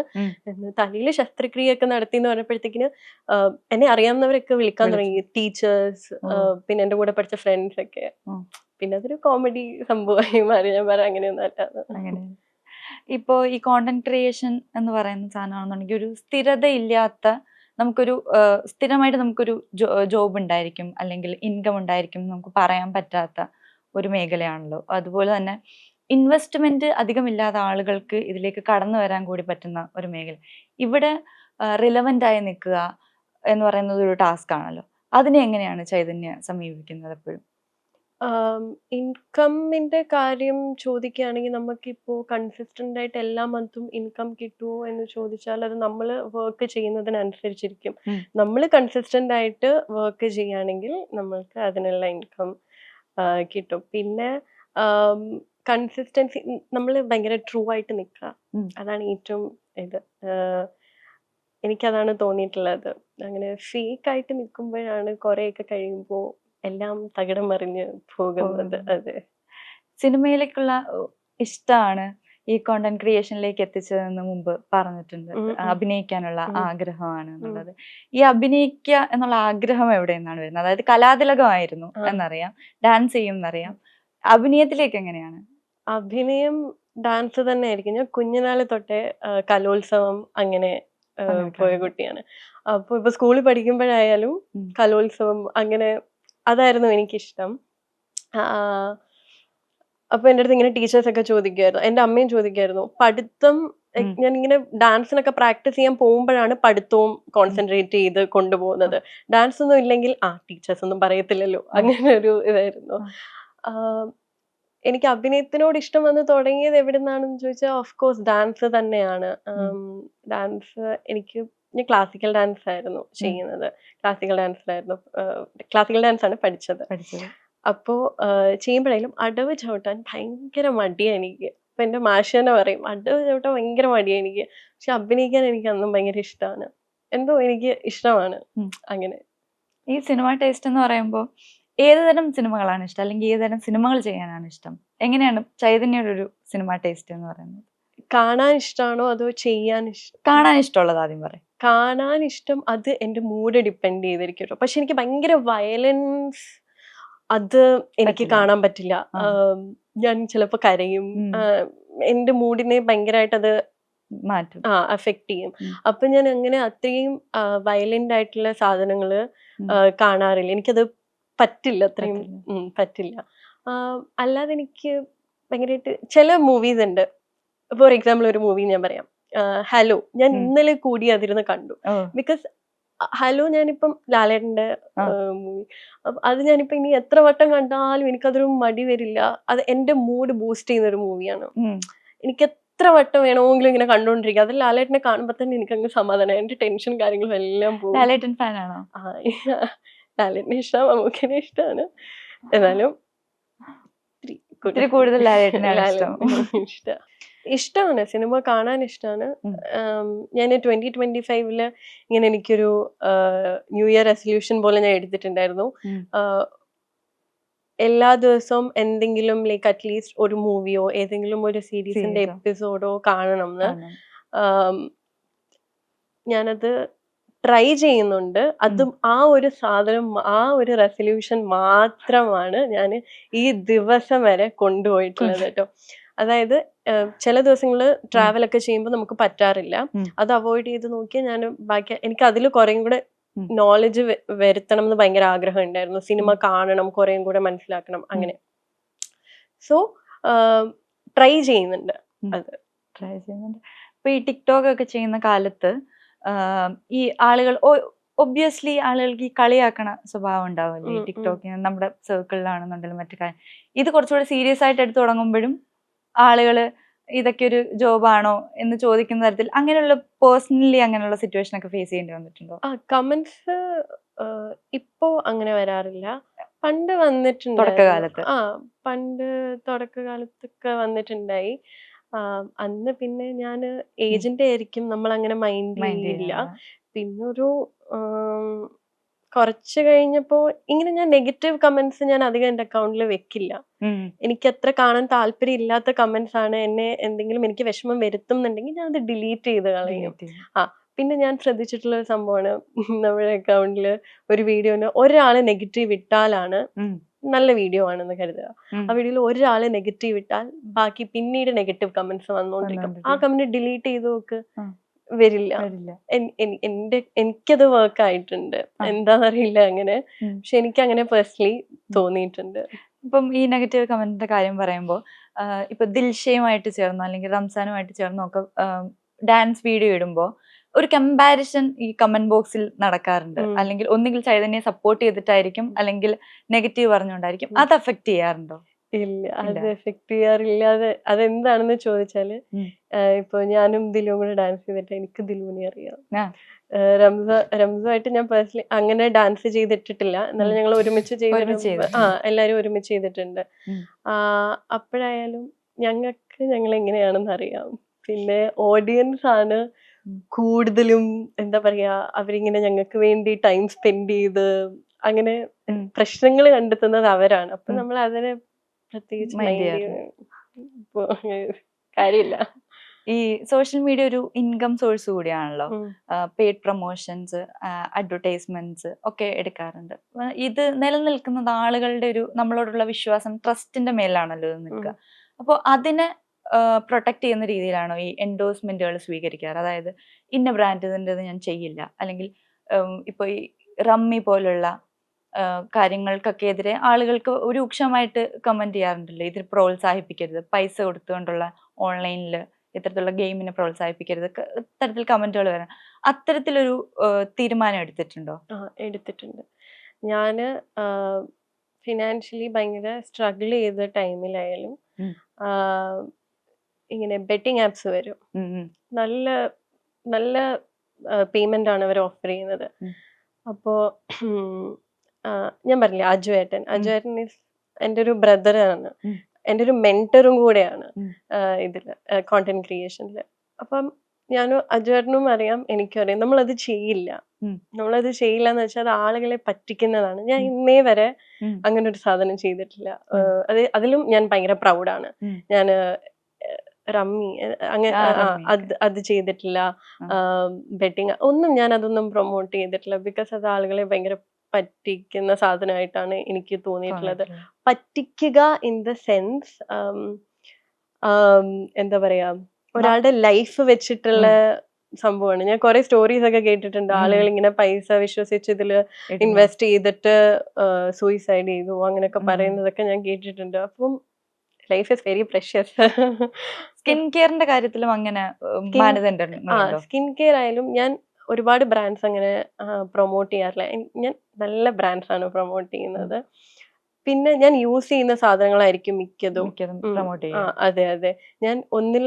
എന്ന്. തലയിൽ ശസ്ത്രക്രിയ ഒക്കെ നടത്തി എന്ന് പറഞ്ഞപ്പോഴത്തേക്കിന് എന്നെ അറിയാവുന്നവരൊക്കെ വിളിക്കാൻ തുടങ്ങി, ടീച്ചേഴ്സ്, പിന്നെ എൻ്റെ കൂടെ പഠിച്ച ഫ്രണ്ട്സ് ഒക്കെ. പിന്നെ അതൊരു കോമഡി സംഭവമായി മാറി. ഞാൻ പറയാം അങ്ങനെയൊന്നും അല്ല. ഇപ്പോ ഈ കോണ്ടന്റ് ക്രിയേഷൻ എന്ന് പറയുന്ന സാധനമാണെന്നുണ്ടെങ്കിൽ ഒരു സ്ഥിരത ഇല്ലാത്ത, നമുക്കൊരു സ്ഥിരമായിട്ട് നമുക്കൊരു ജോബ് ഉണ്ടായിരിക്കും, അല്ലെങ്കിൽ ഇൻകം ഉണ്ടായിരിക്കും, നമുക്ക് പറയാൻ പറ്റാത്ത ഒരു മേഖലയാണല്ലോ. അതുപോലെ തന്നെ ഇൻവെസ്റ്റ്മെന്റ് അധികമില്ലാത്ത ആളുകൾക്ക് ഇതിലേക്ക് കടന്നു വരാൻ കൂടി പറ്റുന്ന ഒരു മേഖല. ഇവിടെ റിലവൻ്റ് ആയി നിൽക്കുക എന്ന് പറയുന്നത് ഒരു ടാസ്ക് ആണല്ലോ. അതിനെ എങ്ങനെയാണ് ചൈതന്യ സമീപിക്കുന്നത് എപ്പോഴും? ഇൻകമിന്റെ കാര്യം ചോദിക്കുകയാണെങ്കിൽ, നമുക്കിപ്പോൾ കൺസിസ്റ്റന്റ് ആയിട്ട് എല്ലാ മന്തും ഇൻകം കിട്ടുമോ എന്ന് ചോദിച്ചാൽ അത് നമ്മൾ വർക്ക് ചെയ്യുന്നതിനനുസരിച്ചിരിക്കും. നമ്മൾ കൺസിസ്റ്റന്റ് ആയിട്ട് വർക്ക് ചെയ്യുകയാണെങ്കിൽ നമ്മൾക്ക് അതിനുള്ള ഇൻകം കിട്ടും. പിന്നെ കൺസിസ്റ്റൻസി, നമ്മൾ ഭയങ്കര ട്രൂ ആയിട്ട് നിൽക്കുക, അതാണ് ഏറ്റവും എനിക്കതാണ് തോന്നിയിട്ടുള്ളത്. അങ്ങനെ ഫേക്ക് ആയിട്ട് നിൽക്കുമ്പോഴാണ് കുറെയൊക്കെ കഴിയുമ്പോൾ എല്ലാം തകിടം മറിഞ്ഞ് പോകുന്നത്. അതെ, സിനിമയിലേക്കുള്ള ഇഷ്ടമാണ് ഈ കോണ്ടന്റ് ക്രിയേഷനിലേക്ക് എത്തിച്ചതെന്ന് മുമ്പ് പറഞ്ഞിട്ടുണ്ട്. അഭിനയിക്കാനുള്ള ആഗ്രഹമാണ് എന്നുള്ളത്. ഈ അഭിനയിക്കുക എന്നുള്ള ആഗ്രഹം എവിടെ നിന്നാണ് വരുന്നത്? അതായത് കലാതിലകമായിരുന്നു എന്നറിയാം, ഡാൻസ് ചെയ്യും എന്നറിയാം. അഭിനയത്തിലേക്ക് എങ്ങനെയാണ്? അഭിനയം ഡാൻസ് തന്നെ ആയിരിക്കും. ഞാൻ കുഞ്ഞുനാള് തൊട്ടേ കലോത്സവം അങ്ങനെ പോയ കുട്ടിയാണ്. അപ്പൊ ഇപ്പൊ സ്കൂളിൽ പഠിക്കുമ്പോഴായാലും കലോത്സവം അങ്ങനെ അതായിരുന്നു എനിക്കിഷ്ടം. അപ്പൊ എൻ്റെ അടുത്ത് ഇങ്ങനെ ടീച്ചേഴ്സ് ഒക്കെ ചോദിക്കുമായിരുന്നു, എൻ്റെ അമ്മയും ചോദിക്കുമായിരുന്നു. പഠിത്തം, ഞാനിങ്ങനെ ഡാൻസിനൊക്കെ പ്രാക്ടീസ് ചെയ്യാൻ പോകുമ്പോഴാണ് പഠിത്തവും കോൺസെൻട്രേറ്റ് ചെയ്ത് കൊണ്ടുപോകുന്നത്. ഡാൻസ് ഒന്നും ഇല്ലെങ്കിൽ ടീച്ചേഴ്സ് ഒന്നും പറയത്തില്ലല്ലോ, അങ്ങനെ ഒരു ഇതായിരുന്നു. എനിക്ക് അഭിനയത്തിനോട് ഇഷ്ടം വന്ന് തുടങ്ങിയത് എവിടെ നിന്നാണെന്ന് ചോദിച്ചാൽ ഓഫ് കോഴ്സ് ഡാൻസ് തന്നെയാണ്. ഞാൻ ക്ലാസിക്കൽ ഡാൻസ് ആയിരുന്നു ചെയ്യുന്നത്. ക്ലാസിക്കൽ ഡാൻസ് ആണ് പഠിച്ചത്. അപ്പോൾ ചെയ്യുമ്പോഴായാലും അടവ് ചവിട്ടാൻ ഭയങ്കര മടിയാണ് എനിക്ക്. അപ്പൊ എൻ്റെ മാഷ് തന്നെ പറയും, അടവ് ചവിട്ടാൻ ഭയങ്കര മടിയാണ് എനിക്ക്. പക്ഷെ അഭിനയിക്കാൻ എനിക്ക് അന്നും ഭയങ്കര ഇഷ്ടമാണ്, എന്തോ എനിക്ക് ഇഷ്ടമാണ്. അങ്ങനെ ഈ സിനിമ ടേസ്റ്റ് എന്ന് പറയുമ്പോൾ ഏതുതരം സിനിമകളാണ് ഇഷ്ടം, അല്ലെങ്കിൽ ഏതുതരം സിനിമകൾ ചെയ്യാനാണ് ഇഷ്ടം? എങ്ങനെയാണ് ചൈതന്യയുടെ ഒരു സിനിമ ടേസ്റ്റ് എന്ന് പറയുന്നത്? കാണാൻ ഇഷ്ടമാണോ അതോ ചെയ്യാൻ ഇഷ്ടം? കാണാൻ ഇഷ്ടമുള്ളത് ആദ്യം പറയും. കാണാൻ ഇഷ്ടം, അത് എൻ്റെ മൂഡ് ഡിപ്പെൻഡ് ചെയ്തിരിക്കും. പക്ഷെ എനിക്ക് ഭയങ്കര വയലൻസ് അത് എനിക്ക് കാണാൻ പറ്റില്ല. ഞാൻ ചിലപ്പോ കരയും, എൻ്റെ മൂഡിനെ ഭയങ്കരമായിട്ട് അത് മാറ്റും, അഫക്റ്റ് ചെയ്യും. അപ്പൊ ഞാൻ അങ്ങനെ അത്രയും വയലന്റ് ആയിട്ടുള്ള സാധനങ്ങള് കാണാറില്ല. എനിക്കത് പറ്റില്ല, അത്രയും പറ്റില്ല. അല്ലാതെ എനിക്ക് ഭയങ്കരമായിട്ട് ചില മൂവീസ് ഉണ്ട്. ഫോർ എക്സാമ്പിൾ ഒരു മൂവി ഞാൻ പറയാം, ഹലോ ഞാൻ ഇന്നലെ കൂടി അതിരുന്ന് കണ്ടു. ഓ ബിക്കോസ് ഹലോ ഞാനിപ്പം ലാലേട്ടന്റെ മൂവി, അത് ഞാനിപ്പോ ഇനി എത്ര വട്ടം കണ്ടാലും എനിക്കതൊരു മടി വരില്ല. അത് എന്റെ മൂഡ് ബൂസ്റ്റ് ചെയ്യുന്ന ഒരു മൂവിയാണ്. എനിക്ക് എത്ര വട്ടം വേണമെങ്കിലും ഇങ്ങനെ കണ്ടോണ്ടിരിക്കുക. അത് ലാലേട്ടനെ കാണുമ്പോ തന്നെ എനിക്കങ്ങ് സമാധാനം, എന്റെ ടെൻഷൻ കാര്യങ്ങളും എല്ലാം പോകും. ലാലേട്ടൻ ഫാനാണോ? ലാലേട്ടനെ ഇഷ്ടം, മമ്മൂക്കനെ ഇഷ്ടമാണ്. എന്നാലും ഇത്തിരി കൂടുതൽ ലാലേട്ടനാണ് ഇഷ്ടം. ഇഷ്ടമാണ്, സിനിമ കാണാൻ ഇഷ്ടമാണ്. ഞാൻ 2025 ഇങ്ങനെ എനിക്കൊരു ന്യൂ ഇയർ റെസൊല്യൂഷൻ പോലെ ഞാൻ എടുത്തിട്ടുണ്ടായിരുന്നു. എല്ലാ ദിവസവും എന്തെങ്കിലും ലൈക്ക് അറ്റ്ലീസ്റ്റ് ഒരു മൂവിയോ ഏതെങ്കിലും ഒരു സീരീസിന്റെ എപ്പിസോഡോ കാണണം എന്ന്. ഞാനത് ട്രൈ ചെയ്യുന്നുണ്ട്. അതും ആ ഒരു സാധനം, ആ ഒരു റെസൊല്യൂഷൻ മാത്രമാണ് ഞാൻ ഈ ദിവസം വരെ കൊണ്ടുപോയിട്ടുള്ളത് കേട്ടോ. അതായത് ചില ദിവസങ്ങള് ട്രാവൽ ഒക്കെ ചെയ്യുമ്പോൾ നമുക്ക് പറ്റാറില്ല. അത് അവോയ്ഡ് ചെയ്ത് നോക്കിയാൽ ഞാൻ ബാക്കി എനിക്ക് അതിൽ കുറേയും കൂടെ നോളജ് വരുത്തണം എന്ന് ഭയങ്കര ആഗ്രഹം ഉണ്ടായിരുന്നു. സിനിമ കാണണം, കുറേയും കൂടെ മനസ്സിലാക്കണം, അങ്ങനെ. സോ ട്രൈ ചെയ്യുന്നുണ്ട്. ഇപ്പൊ ഈ ടിക്ടോക്ക് ഒക്കെ ചെയ്യുന്ന കാലത്ത് ഈ ആളുകൾ ഒബ്വിയസ്ലി ആളുകൾക്ക് ഈ കളിയാക്കണ സ്വഭാവം ഉണ്ടാവില്ലേ ഈ ടിക്ടോക്കിന്, നമ്മുടെ സർക്കിളിലാണെന്നുണ്ടെങ്കിലും മറ്റു കാര്യം. ഇത് കുറച്ചുകൂടെ സീരിയസ് ആയിട്ട് എടുത്തു തുടങ്ങുമ്പോഴും ആളുകള് ഇതൊക്കെ ഒരു ജോബാണോ എന്ന് ചോദിക്കുന്ന തരത്തിൽ അങ്ങനെയുള്ള പേഴ്സണലി അങ്ങനെയുള്ള സിറ്റുവേഷൻ ഒക്കെ ഫേസ് ചെയ്യേണ്ടി വന്നിട്ടുണ്ടോ? കമന്റ്സ് ഇപ്പോ അങ്ങനെ വരാറില്ല. പണ്ട് വന്നിട്ടുണ്ട്, തുടക്കകാലത്ത്. പണ്ട് തുടക്കകാലത്തൊക്കെ വന്നിട്ടുണ്ടായി. അന്ന് പിന്നെ ഞാൻ ഏജന്റ് ആയിരിക്കും, നമ്മൾ അങ്ങനെ മൈൻഡ് ചെയ്യില്ല. പിന്നെ ഒരു കുറച്ച് കഴിഞ്ഞപ്പോ ഇങ്ങനെ ഞാൻ നെഗറ്റീവ് കമന്റ്സ് ഞാൻ അധികം എന്റെ അക്കൗണ്ടിൽ വെക്കില്ല. എനിക്ക് അത്ര കാണാൻ താല്പര്യം ഇല്ലാത്ത കമന്റ്സ് ആണ് എന്നെ എന്തെങ്കിലും എനിക്ക് വിഷമം വരുത്തും എന്നുണ്ടെങ്കിൽ ഞാൻ അത് ഡിലീറ്റ് ചെയ്ത് കളയും. പിന്നെ ഞാൻ ശ്രദ്ധിച്ചിട്ടുള്ള ഒരു സംഭവമാണ്, നമ്മുടെ അക്കൗണ്ടിൽ ഒരു വീഡിയോന് ഒരാള് നെഗറ്റീവ് ഇട്ടാലാണ് നല്ല വീഡിയോ ആണെന്ന് കരുതുക. ആ വീഡിയോയിൽ ഒരാള് നെഗറ്റീവ് ഇട്ടാൽ ബാക്കി പിന്നീട് നെഗറ്റീവ് കമന്റ്സ് വന്നോണ്ടിരിക്കും. ആ കമന്റ് ഡിലീറ്റ് ചെയ്ത് നോക്ക്, വരില്ല. എനിക്കത് വർക്ക് ആയിട്ടുണ്ട്, എന്താന്നറിയില്ല അങ്ങനെ. പക്ഷെ എനിക്ക് അങ്ങനെ പേഴ്സണലി തോന്നിയിട്ടുണ്ട്. ഇപ്പം ഈ നെഗറ്റീവ് കമന്റിന്റെ കാര്യം പറയുമ്പോൾ ഇപ്പൊ ദിൽഷയുമായിട്ട് ചേർന്നോ അല്ലെങ്കിൽ റംസാനുമായിട്ട് ചേർന്നോ ഒക്കെ ഡാൻസ് വീഡിയോ ഇടുമ്പോ ഒരു കമ്പാരിസൺ ഈ കമന്റ് ബോക്സിൽ നടക്കാറുണ്ട്. അല്ലെങ്കിൽ ഒന്നുകിൽ ചൈതന്യെ സപ്പോർട്ട് ചെയ്തിട്ടായിരിക്കും, അല്ലെങ്കിൽ നെഗറ്റീവ് പറഞ്ഞുകൊണ്ടായിരിക്കും. അത് അഫക്ട് ചെയ്യാറുണ്ടോ? ഇല്ല, അത് എഫക്ട് ചെയ്യാറില്ല. അതെന്താണെന്ന് ചോദിച്ചാല്, ഇപ്പൊ ഞാനും ദിലുവും കൂടെ ഡാൻസ് ചെയ്തിട്ട് എനിക്ക് ദിലുവിനെ അറിയാം. റംസായിട്ട് ഞാൻ പേഴ്സണലി അങ്ങനെ ഡാൻസ് ചെയ്തിട്ടില്ല, എന്നാലും ഞങ്ങൾ ഒരുമിച്ച് എല്ലാരും ഒരുമിച്ച് ചെയ്തിട്ടുണ്ട്. അപ്പോഴായാലും ഞങ്ങൾ എങ്ങനെയാണെന്ന് അറിയാം. പിന്നെ ഓഡിയൻസ് ആണ് കൂടുതലും എന്താ പറയാ, അവരിങ്ങനെ ഞങ്ങൾക്ക് വേണ്ടി ടൈം സ്പെൻഡ് ചെയ്ത് അങ്ങനെ പ്രശ്നങ്ങൾ കണ്ടെത്തുന്നത് അവരാണ്. അപ്പൊ നമ്മൾ അതിനെ പ്രത്യേകിച്ച് കാര്യമില്ല. ഈ സോഷ്യൽ മീഡിയ ഒരു ഇൻകം സോഴ്സ് കൂടിയാണല്ലോ. പെയ്ഡ് പ്രൊമോഷൻസ്, അഡ്വർടൈസ്മെന്റ്സ് ഒക്കെ എടുക്കാറുണ്ട്. ഇത് നിലനിൽക്കുന്നത് ആളുകളുടെ ഒരു നമ്മളോടുള്ള വിശ്വാസം, ട്രസ്റ്റിന്റെ മേലാണല്ലോ ഇത് നിൽക്കുക. അപ്പോൾ അതിനെ പ്രൊട്ടക്ട് ചെയ്യുന്ന രീതിയിലാണോ ഈ എൻഡോഴ്സ്മെന്റുകൾ സ്വീകരിക്കാറ്? അതായത് ഇന്ന ബ്രാൻഡിൻ്റെത് ഞാൻ ചെയ്യില്ല, അല്ലെങ്കിൽ ഇപ്പൊ ഈ റമ്മി പോലുള്ള കാര്യങ്ങൾക്കൊക്കെ എതിരെ ആളുകൾക്ക് രൂക്ഷമായിട്ട് കമന്റ് ചെയ്യാറുണ്ടല്ലോ, ഇതിൽ പ്രോത്സാഹിപ്പിക്കരുത്, പൈസ കൊടുത്തുകൊണ്ടുള്ള ഓൺലൈനിൽ ഇത്തരത്തിലുള്ള ഗെയിമിനെ പ്രോത്സാഹിപ്പിക്കരുത്, ഇത്തരത്തിൽ കമന്റുകൾ വരാൻ. അത്തരത്തിലൊരു തീരുമാനം എടുത്തിട്ടുണ്ടോ? എടുത്തിട്ടുണ്ട്. ഞാന് ഫിനാൻഷ്യലി ഭയങ്കര സ്ട്രഗിൾ ചെയ്ത ടൈമിലായാലും ഇങ്ങനെ ബെറ്റിംഗ് ആപ്സ് വരും, നല്ല നല്ല പേയ്മെന്റ് ആണ് അവർ ഓഫർ ചെയ്യുന്നത്. അപ്പോ ഞാൻ പറഞ്ഞില്ലേ, അജു ഏട്ടൻ എൻ്റെ ഒരു ബ്രദറാണ്, എൻ്റെ ഒരു മെന്ററും കൂടെയാണ് ഇതില് കോണ്ടന്റ് ക്രിയേഷനിൽ. അപ്പം ഞാനും അജുവേട്ടനും അറിയാം, എനിക്കും അറിയാം നമ്മളത് ചെയ്യില്ല. എന്ന് വെച്ചാൽ അത് ആളുകളെ പറ്റിക്കുന്നതാണ്. ഞാൻ ഇന്നേ വരെ അങ്ങനെ ഒരു സാധനം ചെയ്തിട്ടില്ല. അതിലും ഞാൻ ഭയങ്കര പ്രൗഡാണ്. ഞാൻ റമ്മി അങ്ങനെ അത് ചെയ്തിട്ടില്ല, ബെറ്റിംഗ് ഒന്നും ഞാൻ അതൊന്നും പ്രൊമോട്ട് ചെയ്തിട്ടില്ല. ബിക്കോസ് അത് ആളുകളെ ഭയങ്കര പറ്റിക്കുന്ന സാധനമായിട്ടാണ് എനിക്ക് തോന്നിയിട്ടുള്ളത്. പറ്റിക്കുക ഇൻ ദ സെൻസ് എന്താ പറയാ, ഒരാളുടെ ലൈഫ് വെച്ചിട്ടുള്ള സംഭവമാണ്. ഞാൻ കുറെ സ്റ്റോറീസ് ഒക്കെ കേട്ടിട്ടുണ്ട്, ആളുകൾ ഇങ്ങനെ പൈസ വിശ്വസിച്ച് ഇതില് ഇൻവെസ്റ്റ് ചെയ്തിട്ട് സൂയിസൈഡ് ചെയ്തു അങ്ങനെയൊക്കെ പറയുന്നതൊക്കെ ഞാൻ കേട്ടിട്ടുണ്ട്. അപ്പം life is very precious. Skin കെയറിന്റെ കാര്യത്തിലും അങ്ങനെ മാനദണ്ഡങ്ങളുണ്ടോ? സ്കിൻ കെയർ ആയാലും ഞാൻ ഒരുപാട് ബ്രാൻഡ്സ് അങ്ങനെ പ്രൊമോട്ട് ചെയ്യാറില്ല. ഞാൻ നല്ല ബ്രാൻഡ്സ് ആണ് പ്രൊമോട്ട് ചെയ്യുന്നത്. പിന്നെ ഞാൻ യൂസ് ചെയ്യുന്ന സാധനങ്ങളായിരിക്കും മിക്കതും. പ്രൊമോട്ട് ചെയ്യും. അതെ അതെ. ഞാൻ ഒന്നിൽ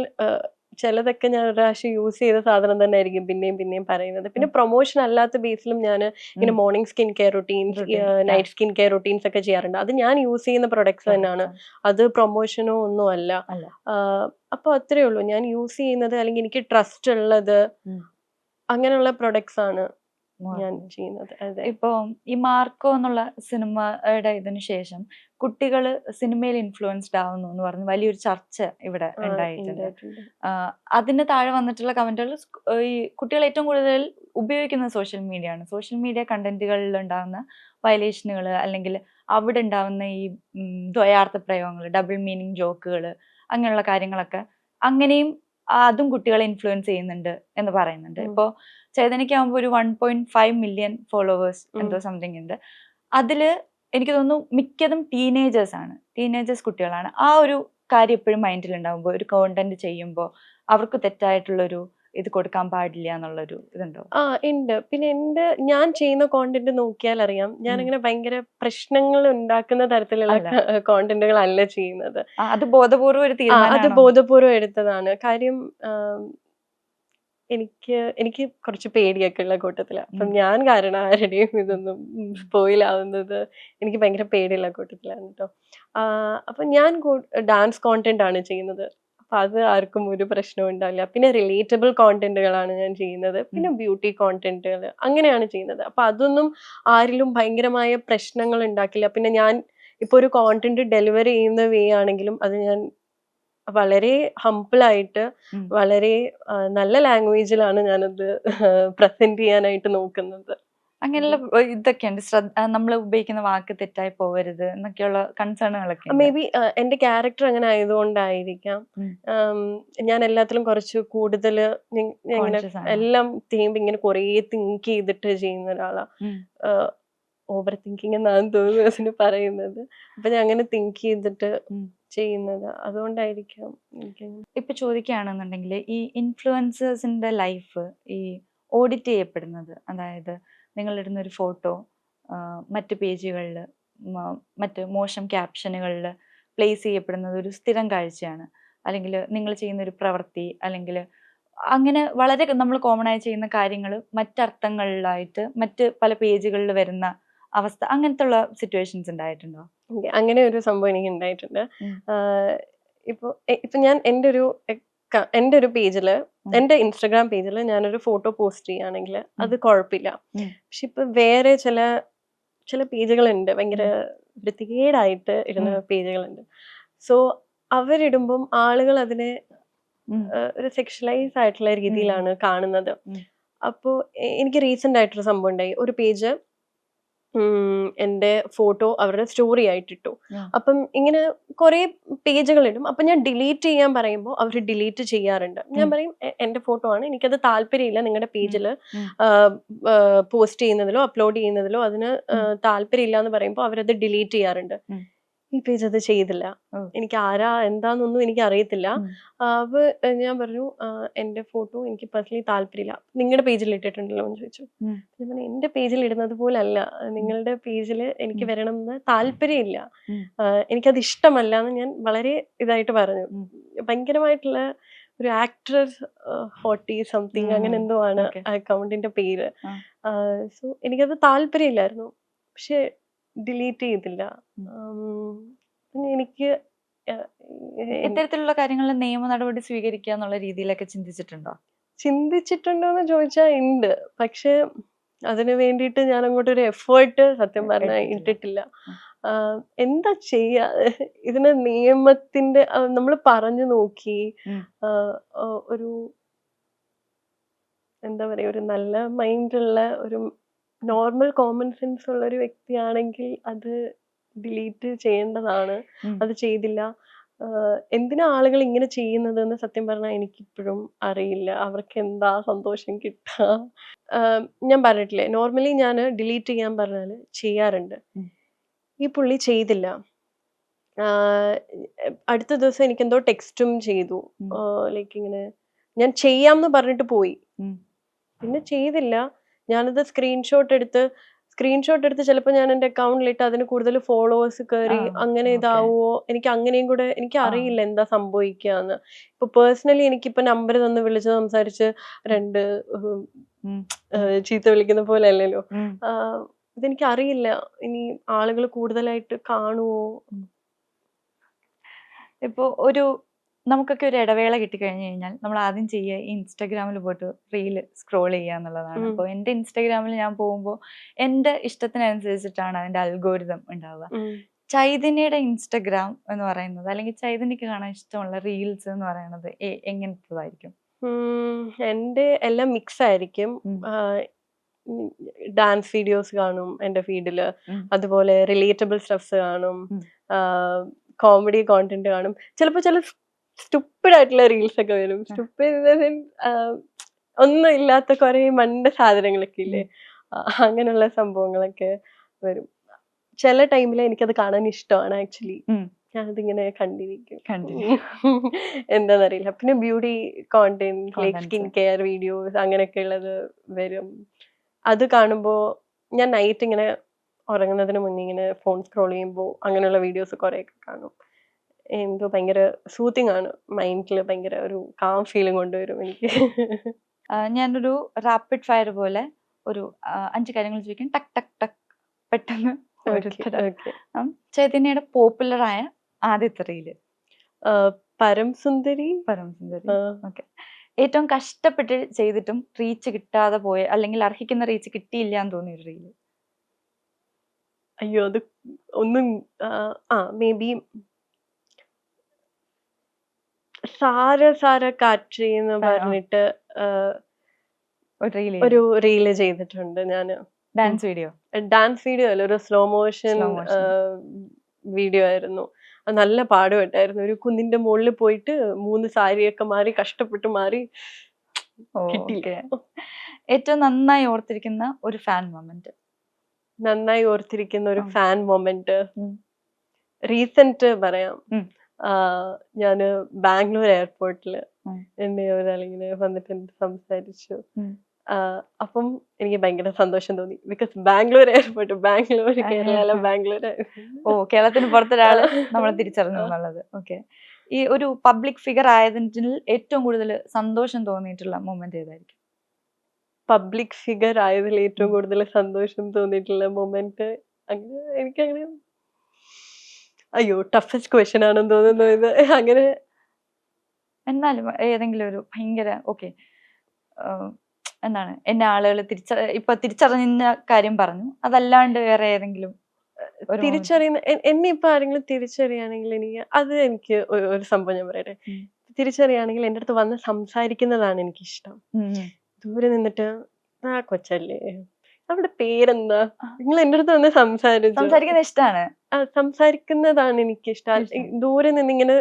ചിലതൊക്കെ ഞാൻ ഒരു പ്രാവശ്യം യൂസ് ചെയ്ത സാധനം തന്നെ ആയിരിക്കും പിന്നെയും പിന്നെയും പറയുന്നത്. പിന്നെ പ്രൊമോഷൻ അല്ലാത്ത ബേസിലും ഞാൻ ഇങ്ങനെ morning skin care routines, night skin care routines ഒക്കെ ചെയ്യാറുണ്ട്. അത് ഞാൻ യൂസ് ചെയ്യുന്ന പ്രൊഡക്ട്സ് തന്നെയാണ്. അത് പ്രൊമോഷനോ ഒന്നും അല്ല. അപ്പൊ അത്രേ ഉള്ളൂ. ഞാൻ യൂസ് ചെയ്യുന്നത് അല്ലെങ്കിൽ എനിക്ക് ട്രസ്റ്റ് ഉള്ളത് അങ്ങനെയുള്ള പ്രൊഡക്ട്സ് ആണ് ഞാൻ ചെയ്യുന്നത്. അതെ. ഇപ്പൊ ഈ മാർക്കോ എന്നുള്ള സിനിമയുടെ ഇതിനു ശേഷം കുട്ടികള് സിനിമയിൽ ഇൻഫ്ലുവൻസ്ഡ് ആവുന്നു എന്ന് പറഞ്ഞ് വലിയൊരു ചർച്ച ഇവിടെ ഉണ്ടായിട്ടുണ്ട്. അതിന് താഴെ വന്നിട്ടുള്ള കമന്റുകൾ ഈ കുട്ടികൾ ഏറ്റവും കൂടുതൽ ഉപയോഗിക്കുന്ന സോഷ്യൽ മീഡിയ ആണ്. സോഷ്യൽ മീഡിയ കണ്ടന്റുകളിൽ ഉണ്ടാകുന്ന വയലേഷനുകൾ അല്ലെങ്കിൽ അവിടെ ഉണ്ടാവുന്ന ഈ ദ്വയാർത്ഥ പ്രയോഗങ്ങൾ, ഡബിൾ മീനിങ് ജോക്കുകൾ, അങ്ങനെയുള്ള കാര്യങ്ങളൊക്കെ അങ്ങനെയും അതും കുട്ടികളെ ഇൻഫ്ലുവൻസ് ചെയ്യുന്നുണ്ട് എന്ന് പറയുന്നുണ്ട്. ഇപ്പോ ചൈതന്യക്കാകുമ്പോൾ ഒരു 1.5 മില്യൺ ഫോളോവേഴ്സ് എന്തോ സംതിങ് ഉണ്ട്. അതില് എനിക്ക് തോന്നുന്നു മിക്കതും ടീനേജേഴ്സ് കുട്ടികളാണ്. ആ ഒരു കാര്യം എപ്പോഴും മൈൻഡിൽ ഉണ്ടാവുമ്പോൾ ഒരു കോണ്ടന്റ് ചെയ്യുമ്പോൾ അവർക്ക് തെറ്റായിട്ടുള്ളൊരു ഇത് കൊടുക്കാൻ പാടില്ല എന്നുള്ളൊരു ഇതുണ്ടോ? ഉണ്ട്. പിന്നെ ഞാൻ ചെയ്യുന്ന കോണ്ടന്റ് നോക്കിയാൽ അറിയാം, ഞാൻ അങ്ങനെ ഭയങ്കര പ്രശ്നങ്ങൾ ഉണ്ടാക്കുന്ന തരത്തിലുള്ള കോണ്ടന്റുകളല്ല ചെയ്യുന്നത്. അത് ബോധപൂർവ്വം ഒരു തീരുമാനം, അത് ബോധപൂർവ്വം എടുത്തതാണ്. കാര്യം എനിക്ക് കുറച്ച് പേടിയൊക്കെ ഉള്ള കൂട്ടത്തില. അപ്പം ഞാൻ കാരണം ആരുടെയും ഇതൊന്നും സ്പോയിൽ ആവുന്നത് എനിക്ക് ഭയങ്കര പേടിയുള്ള കൂട്ടത്തിലാണ് കേട്ടോ. അപ്പൊ ഞാൻ ഡാൻസ് കോണ്ടന്റ് ആണ് ചെയ്യുന്നത്. അപ്പൊ അത് ആർക്കും ഒരു പ്രശ്നവും ഉണ്ടാവില്ല. പിന്നെ റിലേറ്റബിൾ കോണ്ടന്റുകളാണ് ഞാൻ ചെയ്യുന്നത്. പിന്നെ ബ്യൂട്ടി കോണ്ടന്റുകൾ അങ്ങനെയാണ് ചെയ്യുന്നത്. അപ്പൊ അതൊന്നും ആരിലും ഭയങ്കരമായ പ്രശ്നങ്ങൾ ഉണ്ടാക്കില്ല. പിന്നെ ഞാൻ ഇപ്പൊ ഒരു കോണ്ടന്റ് ഡെലിവറി ചെയ്യുന്ന വേ ആണെങ്കിലും അത് ഞാൻ വളരെ ഹംബിൾ ആയിട്ട് വളരെ നല്ല ലാംഗ്വേജിലാണ് ഞാനത് പ്രസന്റ് ചെയ്യാനായിട്ട് നോക്കുന്നത്. അങ്ങനെയുള്ള ഇതൊക്കെയുണ്ട്. നമ്മൾ ഉപയോഗിക്കുന്ന വാക്ക് തെറ്റായി പോകരുത് എന്നൊക്കെയുള്ള കൺസേണുകളൊക്കെ. മേ ബി എന്റെ ക്യാരക്ടർ അങ്ങനെ ആയതുകൊണ്ടായിരിക്കാം. ഞാൻ എല്ലാത്തിലും കുറച്ച് കൂടുതൽ ഇങ്ങനെ എല്ലാം ചെയ്യുമ്പോ ഇങ്ങനെ കുറേ തിങ്ക് ചെയ്തിട്ട് ചെയ്യുന്ന ഒരാളാ. ഓവർ തിങ്കിങ് എന്നാണ് തോന്നുന്നു അതിന് പറയുന്നത്. അപ്പൊ ഞാൻ അങ്ങനെ തിങ്ക് ചെയ്തിട്ട് ചെയ്യുന്നത് അതുകൊണ്ടായിരിക്കാം. ഇപ്പൊ ചോദിക്കുകയാണെന്നുണ്ടെങ്കിൽ ഈ ഇൻഫ്ലുവൻസേഴ്സിന്റെ ലൈഫ് ഈ ഓഡിറ്റ് ചെയ്യപ്പെടുന്നത്, അതായത് നിങ്ങളിടുന്ന ഒരു ഫോട്ടോ മറ്റ് പേജുകളിൽ മറ്റ് മോശം ക്യാപ്ഷനുകളിൽ പ്ലേസ് ചെയ്യപ്പെടുന്നത് ഒരു സ്ഥിരം കാഴ്ചയാണ്. അല്ലെങ്കിൽ നിങ്ങൾ ചെയ്യുന്ന ഒരു പ്രവൃത്തി അല്ലെങ്കിൽ അങ്ങനെ വളരെ നമ്മൾ കോമൺ ആയി ചെയ്യുന്ന കാര്യങ്ങൾ മറ്റർത്ഥങ്ങളിലായിട്ട് മറ്റ് പല പേജുകളിൽ വരുന്ന അവസ്ഥ, അങ്ങനത്തെ ഉള്ള സിറ്റുവേഷൻസ് ഉണ്ടായിട്ടുണ്ടോ? അങ്ങനെ ഒരു സംഭവം എനിക്ക് ഉണ്ടായിട്ടുണ്ട്. ഇപ്പൊ ഞാൻ എൻ്റെ ഒരു പേജില്, എന്റെ ഇൻസ്റ്റഗ്രാം പേജിൽ ഞാനൊരു ഫോട്ടോ പോസ്റ്റ് ചെയ്യുകയാണെങ്കിൽ അത് കുഴപ്പമില്ല. പക്ഷെ ഇപ്പൊ വേറെ ചില പേജുകളുണ്ട്, ഭയങ്കര വൃത്തികേടായിട്ട് ഇടുന്ന പേജുകളുണ്ട്. സോ അവരിടുമ്പം ആളുകൾ അതിനെ ഒരു സെക്ഷലൈസ് ആയിട്ടുള്ള രീതിയിലാണ് കാണുന്നത്. അപ്പോ എനിക്ക് റീസെന്റ് ആയിട്ടൊരു സംഭവം ഉണ്ടായി. ഒരു പേജ് എന്റെ ഫോട്ടോ അവരുടെ സ്റ്റോറി ആയിട്ടിട്ടു. അപ്പം ഇങ്ങനെ കുറെ പേജുകൾ ഇടും. അപ്പൊ ഞാൻ ഡിലീറ്റ് ചെയ്യാൻ പറയുമ്പോൾ അവർ ഡിലീറ്റ് ചെയ്യാറുണ്ട്. ഞാൻ പറയും എന്റെ ഫോട്ടോ ആണ്, എനിക്കത് താല്പര്യമില്ല നിങ്ങളുടെ പേജിൽ പോസ്റ്റ് ചെയ്യുന്നതിലോ അപ്ലോഡ് ചെയ്യുന്നതിലോ അതിന് താല്പര്യമില്ല എന്ന് പറയുമ്പോൾ അവരത് ഡിലീറ്റ് ചെയ്യാറുണ്ട്. ഈ പേജ് അത് ചെയ്തില്ല. എനിക്ക് ആരാ എന്താന്നൊന്നും എനിക്ക് അറിയത്തില്ല. അപ്പൊ ഞാൻ പറഞ്ഞു എന്റെ ഫോട്ടോ എനിക്ക് പേഴ്സണലി താല്പര്യമില്ല, നിങ്ങളുടെ പേജിൽ ഇട്ടിട്ടുണ്ടല്ലോ എന്ന് ചോദിച്ചു. ഞാൻ പറഞ്ഞു എന്റെ പേജിൽ ഇടുന്നത് പോലല്ല, നിങ്ങളുടെ പേജിൽ എനിക്ക് വരണം എന്ന് താല്പര്യമില്ല, എനിക്കത് ഇഷ്ടമല്ല എന്ന് ഞാൻ വളരെ ഇതായിട്ട് പറഞ്ഞു. ഭയങ്കരമായിട്ടുള്ള ഒരു ആക്ടർ 40 സംതിങ് അങ്ങനെ എന്തോ ആണ് അക്കൗണ്ടിന്റെ പേര്. സോ എനിക്കത് താല്പര്യമില്ലായിരുന്നു. പക്ഷെ ഡിലീറ്റ് ചെയ്തില്ല. എനിക്ക് ഇത്തരത്തിലുള്ള കാര്യങ്ങളിൽ നിയമ നടപടി സ്വീകരിക്കുക എന്നുള്ള രീതിയിലൊക്കെ ചിന്തിച്ചിട്ടുണ്ടോ എന്ന് ചോദിച്ചാൽ ഉണ്ട്. പക്ഷെ അതിനു വേണ്ടിയിട്ട് ഞാൻ അങ്ങോട്ടൊരു എഫേർട്ട് സത്യം പറഞ്ഞാൽ ഇട്ടിട്ടില്ല. എന്താ ചെയ്യാ, ഇതിന് നിയമത്തിന്റെ നമ്മൾ പറഞ്ഞു നോക്കി. ഒരു എന്താ പറയാ, ഒരു നല്ല മൈൻഡുള്ള ഒരു നോർമൽ കോമൺ സെൻസ് ഉള്ള ഒരു വ്യക്തിയാണെങ്കിൽ അത് ഡിലീറ്റ് ചെയ്യേണ്ടതാണ്. അത് ചെയ്തില്ല. എന്തിനാ ആളുകൾ ഇങ്ങനെ ചെയ്യുന്നതെന്ന് സത്യം പറഞ്ഞാൽ എനിക്കിപ്പോഴും അറിയില്ല. അവർക്ക് എന്താ സന്തോഷം കിട്ടുക. ഞാൻ പറഞ്ഞിട്ടില്ലേ, നോർമലി ഞാൻ ഡിലീറ്റ് ചെയ്യാൻ പറഞ്ഞാൽ ചെയ്യാറുണ്ട്. ഈ പുള്ളി ചെയ്തില്ല. അടുത്ത ദിവസം എനിക്കെന്തോ ടെക്സ്റ്റും ചെയ്തു. ഉം. ലൈക്ക് ഇങ്ങനെ ഞാൻ ചെയ്യാംന്ന് പറഞ്ഞിട്ട് പോയി. ഉം. പിന്നെ ചെയ്തില്ല. ഞാനത് സ്ക്രീൻഷോട്ട് എടുത്ത് ചിലപ്പോൾ ഞാൻ എൻ്റെ അക്കൗണ്ടിലിട്ട് അതിന് കൂടുതൽ ഫോളോവേഴ്സ് കയറി അങ്ങനെ ഓക്കെ. ഇതാവുമോ, എനിക്ക് അങ്ങനെയും കൂടെ എനിക്ക് അറിയില്ല എന്താ സംഭവിക്കാന്ന്. ഇപ്പൊ പേഴ്സണലി എനിക്കിപ്പോ നമ്പർ തന്ന് വിളിച്ച് സംസാരിച്ച് 2 ചീത്ത വിളിക്കുന്ന പോലെ അല്ലല്ലോ. ഇതെനിക്ക് അറിയില്ല ഇനി ആളുകൾ കൂടുതലായിട്ട് കാണുമോ. ഇപ്പൊ നമുക്കൊക്കെ ഒരു ഇടവേള കിട്ടിക്കഴിഞ്ഞു കഴിഞ്ഞാൽ നമ്മൾ ആദ്യം ചെയ്യുക ഈ ഇൻസ്റ്റാഗ്രാമിൽ പോയിട്ട് റീല് സ്ക്രോൾ ചെയ്യുക എന്നുള്ളതാണ്. അപ്പോൾ എൻ്റെ ഇൻസ്റ്റാഗ്രാമിൽ ഞാൻ പോകുമ്പോൾ എൻ്റെ ഇഷ്ടത്തിനനുസരിച്ചിട്ടാണ് അതിന്റെ അൽഗോരിതം ഉണ്ടാവുക. ചൈതന്യയുടെ ഇൻസ്റ്റഗ്രാം എന്ന് പറയുന്നത്, അല്ലെങ്കിൽ ചൈതന്യക്ക് കാണാൻ ഇഷ്ടമുള്ള റീൽസ് എന്ന് പറയുന്നത് എങ്ങനത്തതായിരിക്കും? എൻ്റെ എല്ലാം മിക്സ് ആയിരിക്കും. ഡാൻസ് വീഡിയോസ് കാണും എൻ്റെ ഫീഡില്, അതുപോലെ റിലേറ്റബിൾ സ്റ്റഫ്സ് കാണും, കോമഡി കോണ്ടന്റ് കാണും, ചിലപ്പോൾ ചില സ്റ്റുപ്പിഡ് ആയിട്ടുള്ള റീൽസ് ഒക്കെ വരും. സ്റ്റുപ്പിഡ് ഒന്നും ഇല്ലാത്ത കുറെ മണ്ട സാധനങ്ങളൊക്കെ ഇല്ലേ, അങ്ങനെയുള്ള സംഭവങ്ങളൊക്കെ വരും. ചില ടൈമിൽ എനിക്കത് കാണാൻ ഇഷ്ടമാണ് ആക്ച്വലി. ഞാനതിങ്ങനെ കണ്ടിരിക്കും. എന്താന്നറിയില്ല. പിന്നെ beauty content like skin care videos അങ്ങനെയൊക്കെ ഉള്ളത് വരും. അത് കാണുമ്പോൾ ഞാൻ നൈറ്റ് ഇങ്ങനെ ഉറങ്ങുന്നതിന് മുന്നേ ഇങ്ങനെ ഫോൺ സ്ക്രോൾ ചെയ്യുമ്പോൾ അങ്ങനെയുള്ള വീഡിയോസ് കുറേയൊക്കെ കാണും. എന്തോ ഭയങ്കര സൂത്തിങ് ആണ്, മൈൻഡിൽ ഭയങ്കര ഒരു കാം ഫീലിംഗ് കൊണ്ടുവരും എനിക്ക്. ഞാനൊരു റാപ്പിഡ് ഫയർ പോലെ ഒരു 5 കാര്യങ്ങൾ ചോദിക്കും, ടക്ക് ടക്ക് ടക്ക് പെട്ടെന്ന്. ചൈതന്യയുടെ പോപ്പുലർ ആയ ആദ്യത്തെ റീല്? പരം സുന്ദരി. ഓക്കെ. ഏറ്റവും കഷ്ടപ്പെട്ട് ചെയ്തിട്ടും റീച്ച് കിട്ടാതെ പോയ, അല്ലെങ്കിൽ അർഹിക്കുന്ന റീച്ച് കിട്ടിയില്ല എന്ന് തോന്നിയ ഒരു റീല്? അയ്യോ, അത് ഒന്നും മേ ബി സാര കാറ്റ് എന്ന് പറഞ്ഞിട്ട് ഒരു റീല് ചെയ്തിട്ടുണ്ട് ഞാന്. ഡാൻസ് വീഡിയോ അല്ല, ഒരു സ്ലോ മോഷൻ വീഡിയോ ആയിരുന്നു. നല്ല പാടുപെട്ടായിരുന്നു. ഒരു കുന്നിന്റെ മുകളിൽ പോയിട്ട് 3 സാരിയൊക്കെ മാറി കഷ്ടപ്പെട്ട് മാറി കിട്ടിയില്ല. ഏറ്റവും നന്നായി ഓർത്തിരിക്കുന്ന ഒരു ഫാൻ മൊമെന്റ് റീസെന്റ് പറയാം. ഞാന് ബാംഗ്ലൂർ എയർപോർട്ടില് എന്നെ ഒരാളിങ്ങനെ വന്നിട്ട് സംസാരിച്ചു. അപ്പം എനിക്ക് ഭയങ്കര സന്തോഷം തോന്നി. Because Bangalore airport, Kerala Bangalore. കേരളത്തിന് പുറത്തൊരാള് നമ്മളെ തിരിച്ചറിഞ്ഞു എന്നുള്ളത്. ഓക്കെ. ഈ ഒരു പബ്ലിക് ഫിഗർ ആയതിൽ ഏറ്റവും കൂടുതൽ സന്തോഷം തോന്നിയിട്ടുള്ള മൊമെന്റ് ഏതായിരിക്കും? പബ്ലിക് ഫിഗർ ആയതിൽ ഏറ്റവും കൂടുതൽ സന്തോഷം തോന്നിയിട്ടുള്ള മൊമെന്റ് അങ്ങനെ എനിക്കങ്ങനെ ടഫസ്റ്റ് ക്വസ്റ്റ്യൻ ആണെന്ന് തോന്നുന്നു ഇത്. അങ്ങനെ എന്നാലും ഏതെങ്കിലും ഒരു ഭയങ്കര ഓക്കെ, എന്താണ്, എന്നെ ആളുകൾ തിരിച്ചറിഞ്ഞ കാര്യം പറഞ്ഞു, അതല്ലാണ്ട് വേറെ ഏതെങ്കിലും തിരിച്ചറിയുന്ന, എന്നെ ഇപ്പൊ ആരെങ്കിലും തിരിച്ചറിയുകയാണെങ്കിൽ എനിക്ക് ഒരു സംഭവം ഞാൻ പറയട്ടെ. തിരിച്ചറിയുകയാണെങ്കിൽ എൻ്റെ അടുത്ത് വന്ന് സംസാരിക്കുന്നതാണ് എനിക്കിഷ്ടം. ദൂരെ നിന്നിട്ട് കൊച്ചല്ലേ, അവിടെ പേരെന്താ, നിങ്ങൾ എൻ്റെ അടുത്ത് വന്ന് സംസാരിക്കുന്നത് ഇഷ്ടമാണ്. സംസാരിക്കുന്നതാണ് എനിക്കിഷ്ടം. ദൂരെ നിന്ന് ഇങ്ങനെ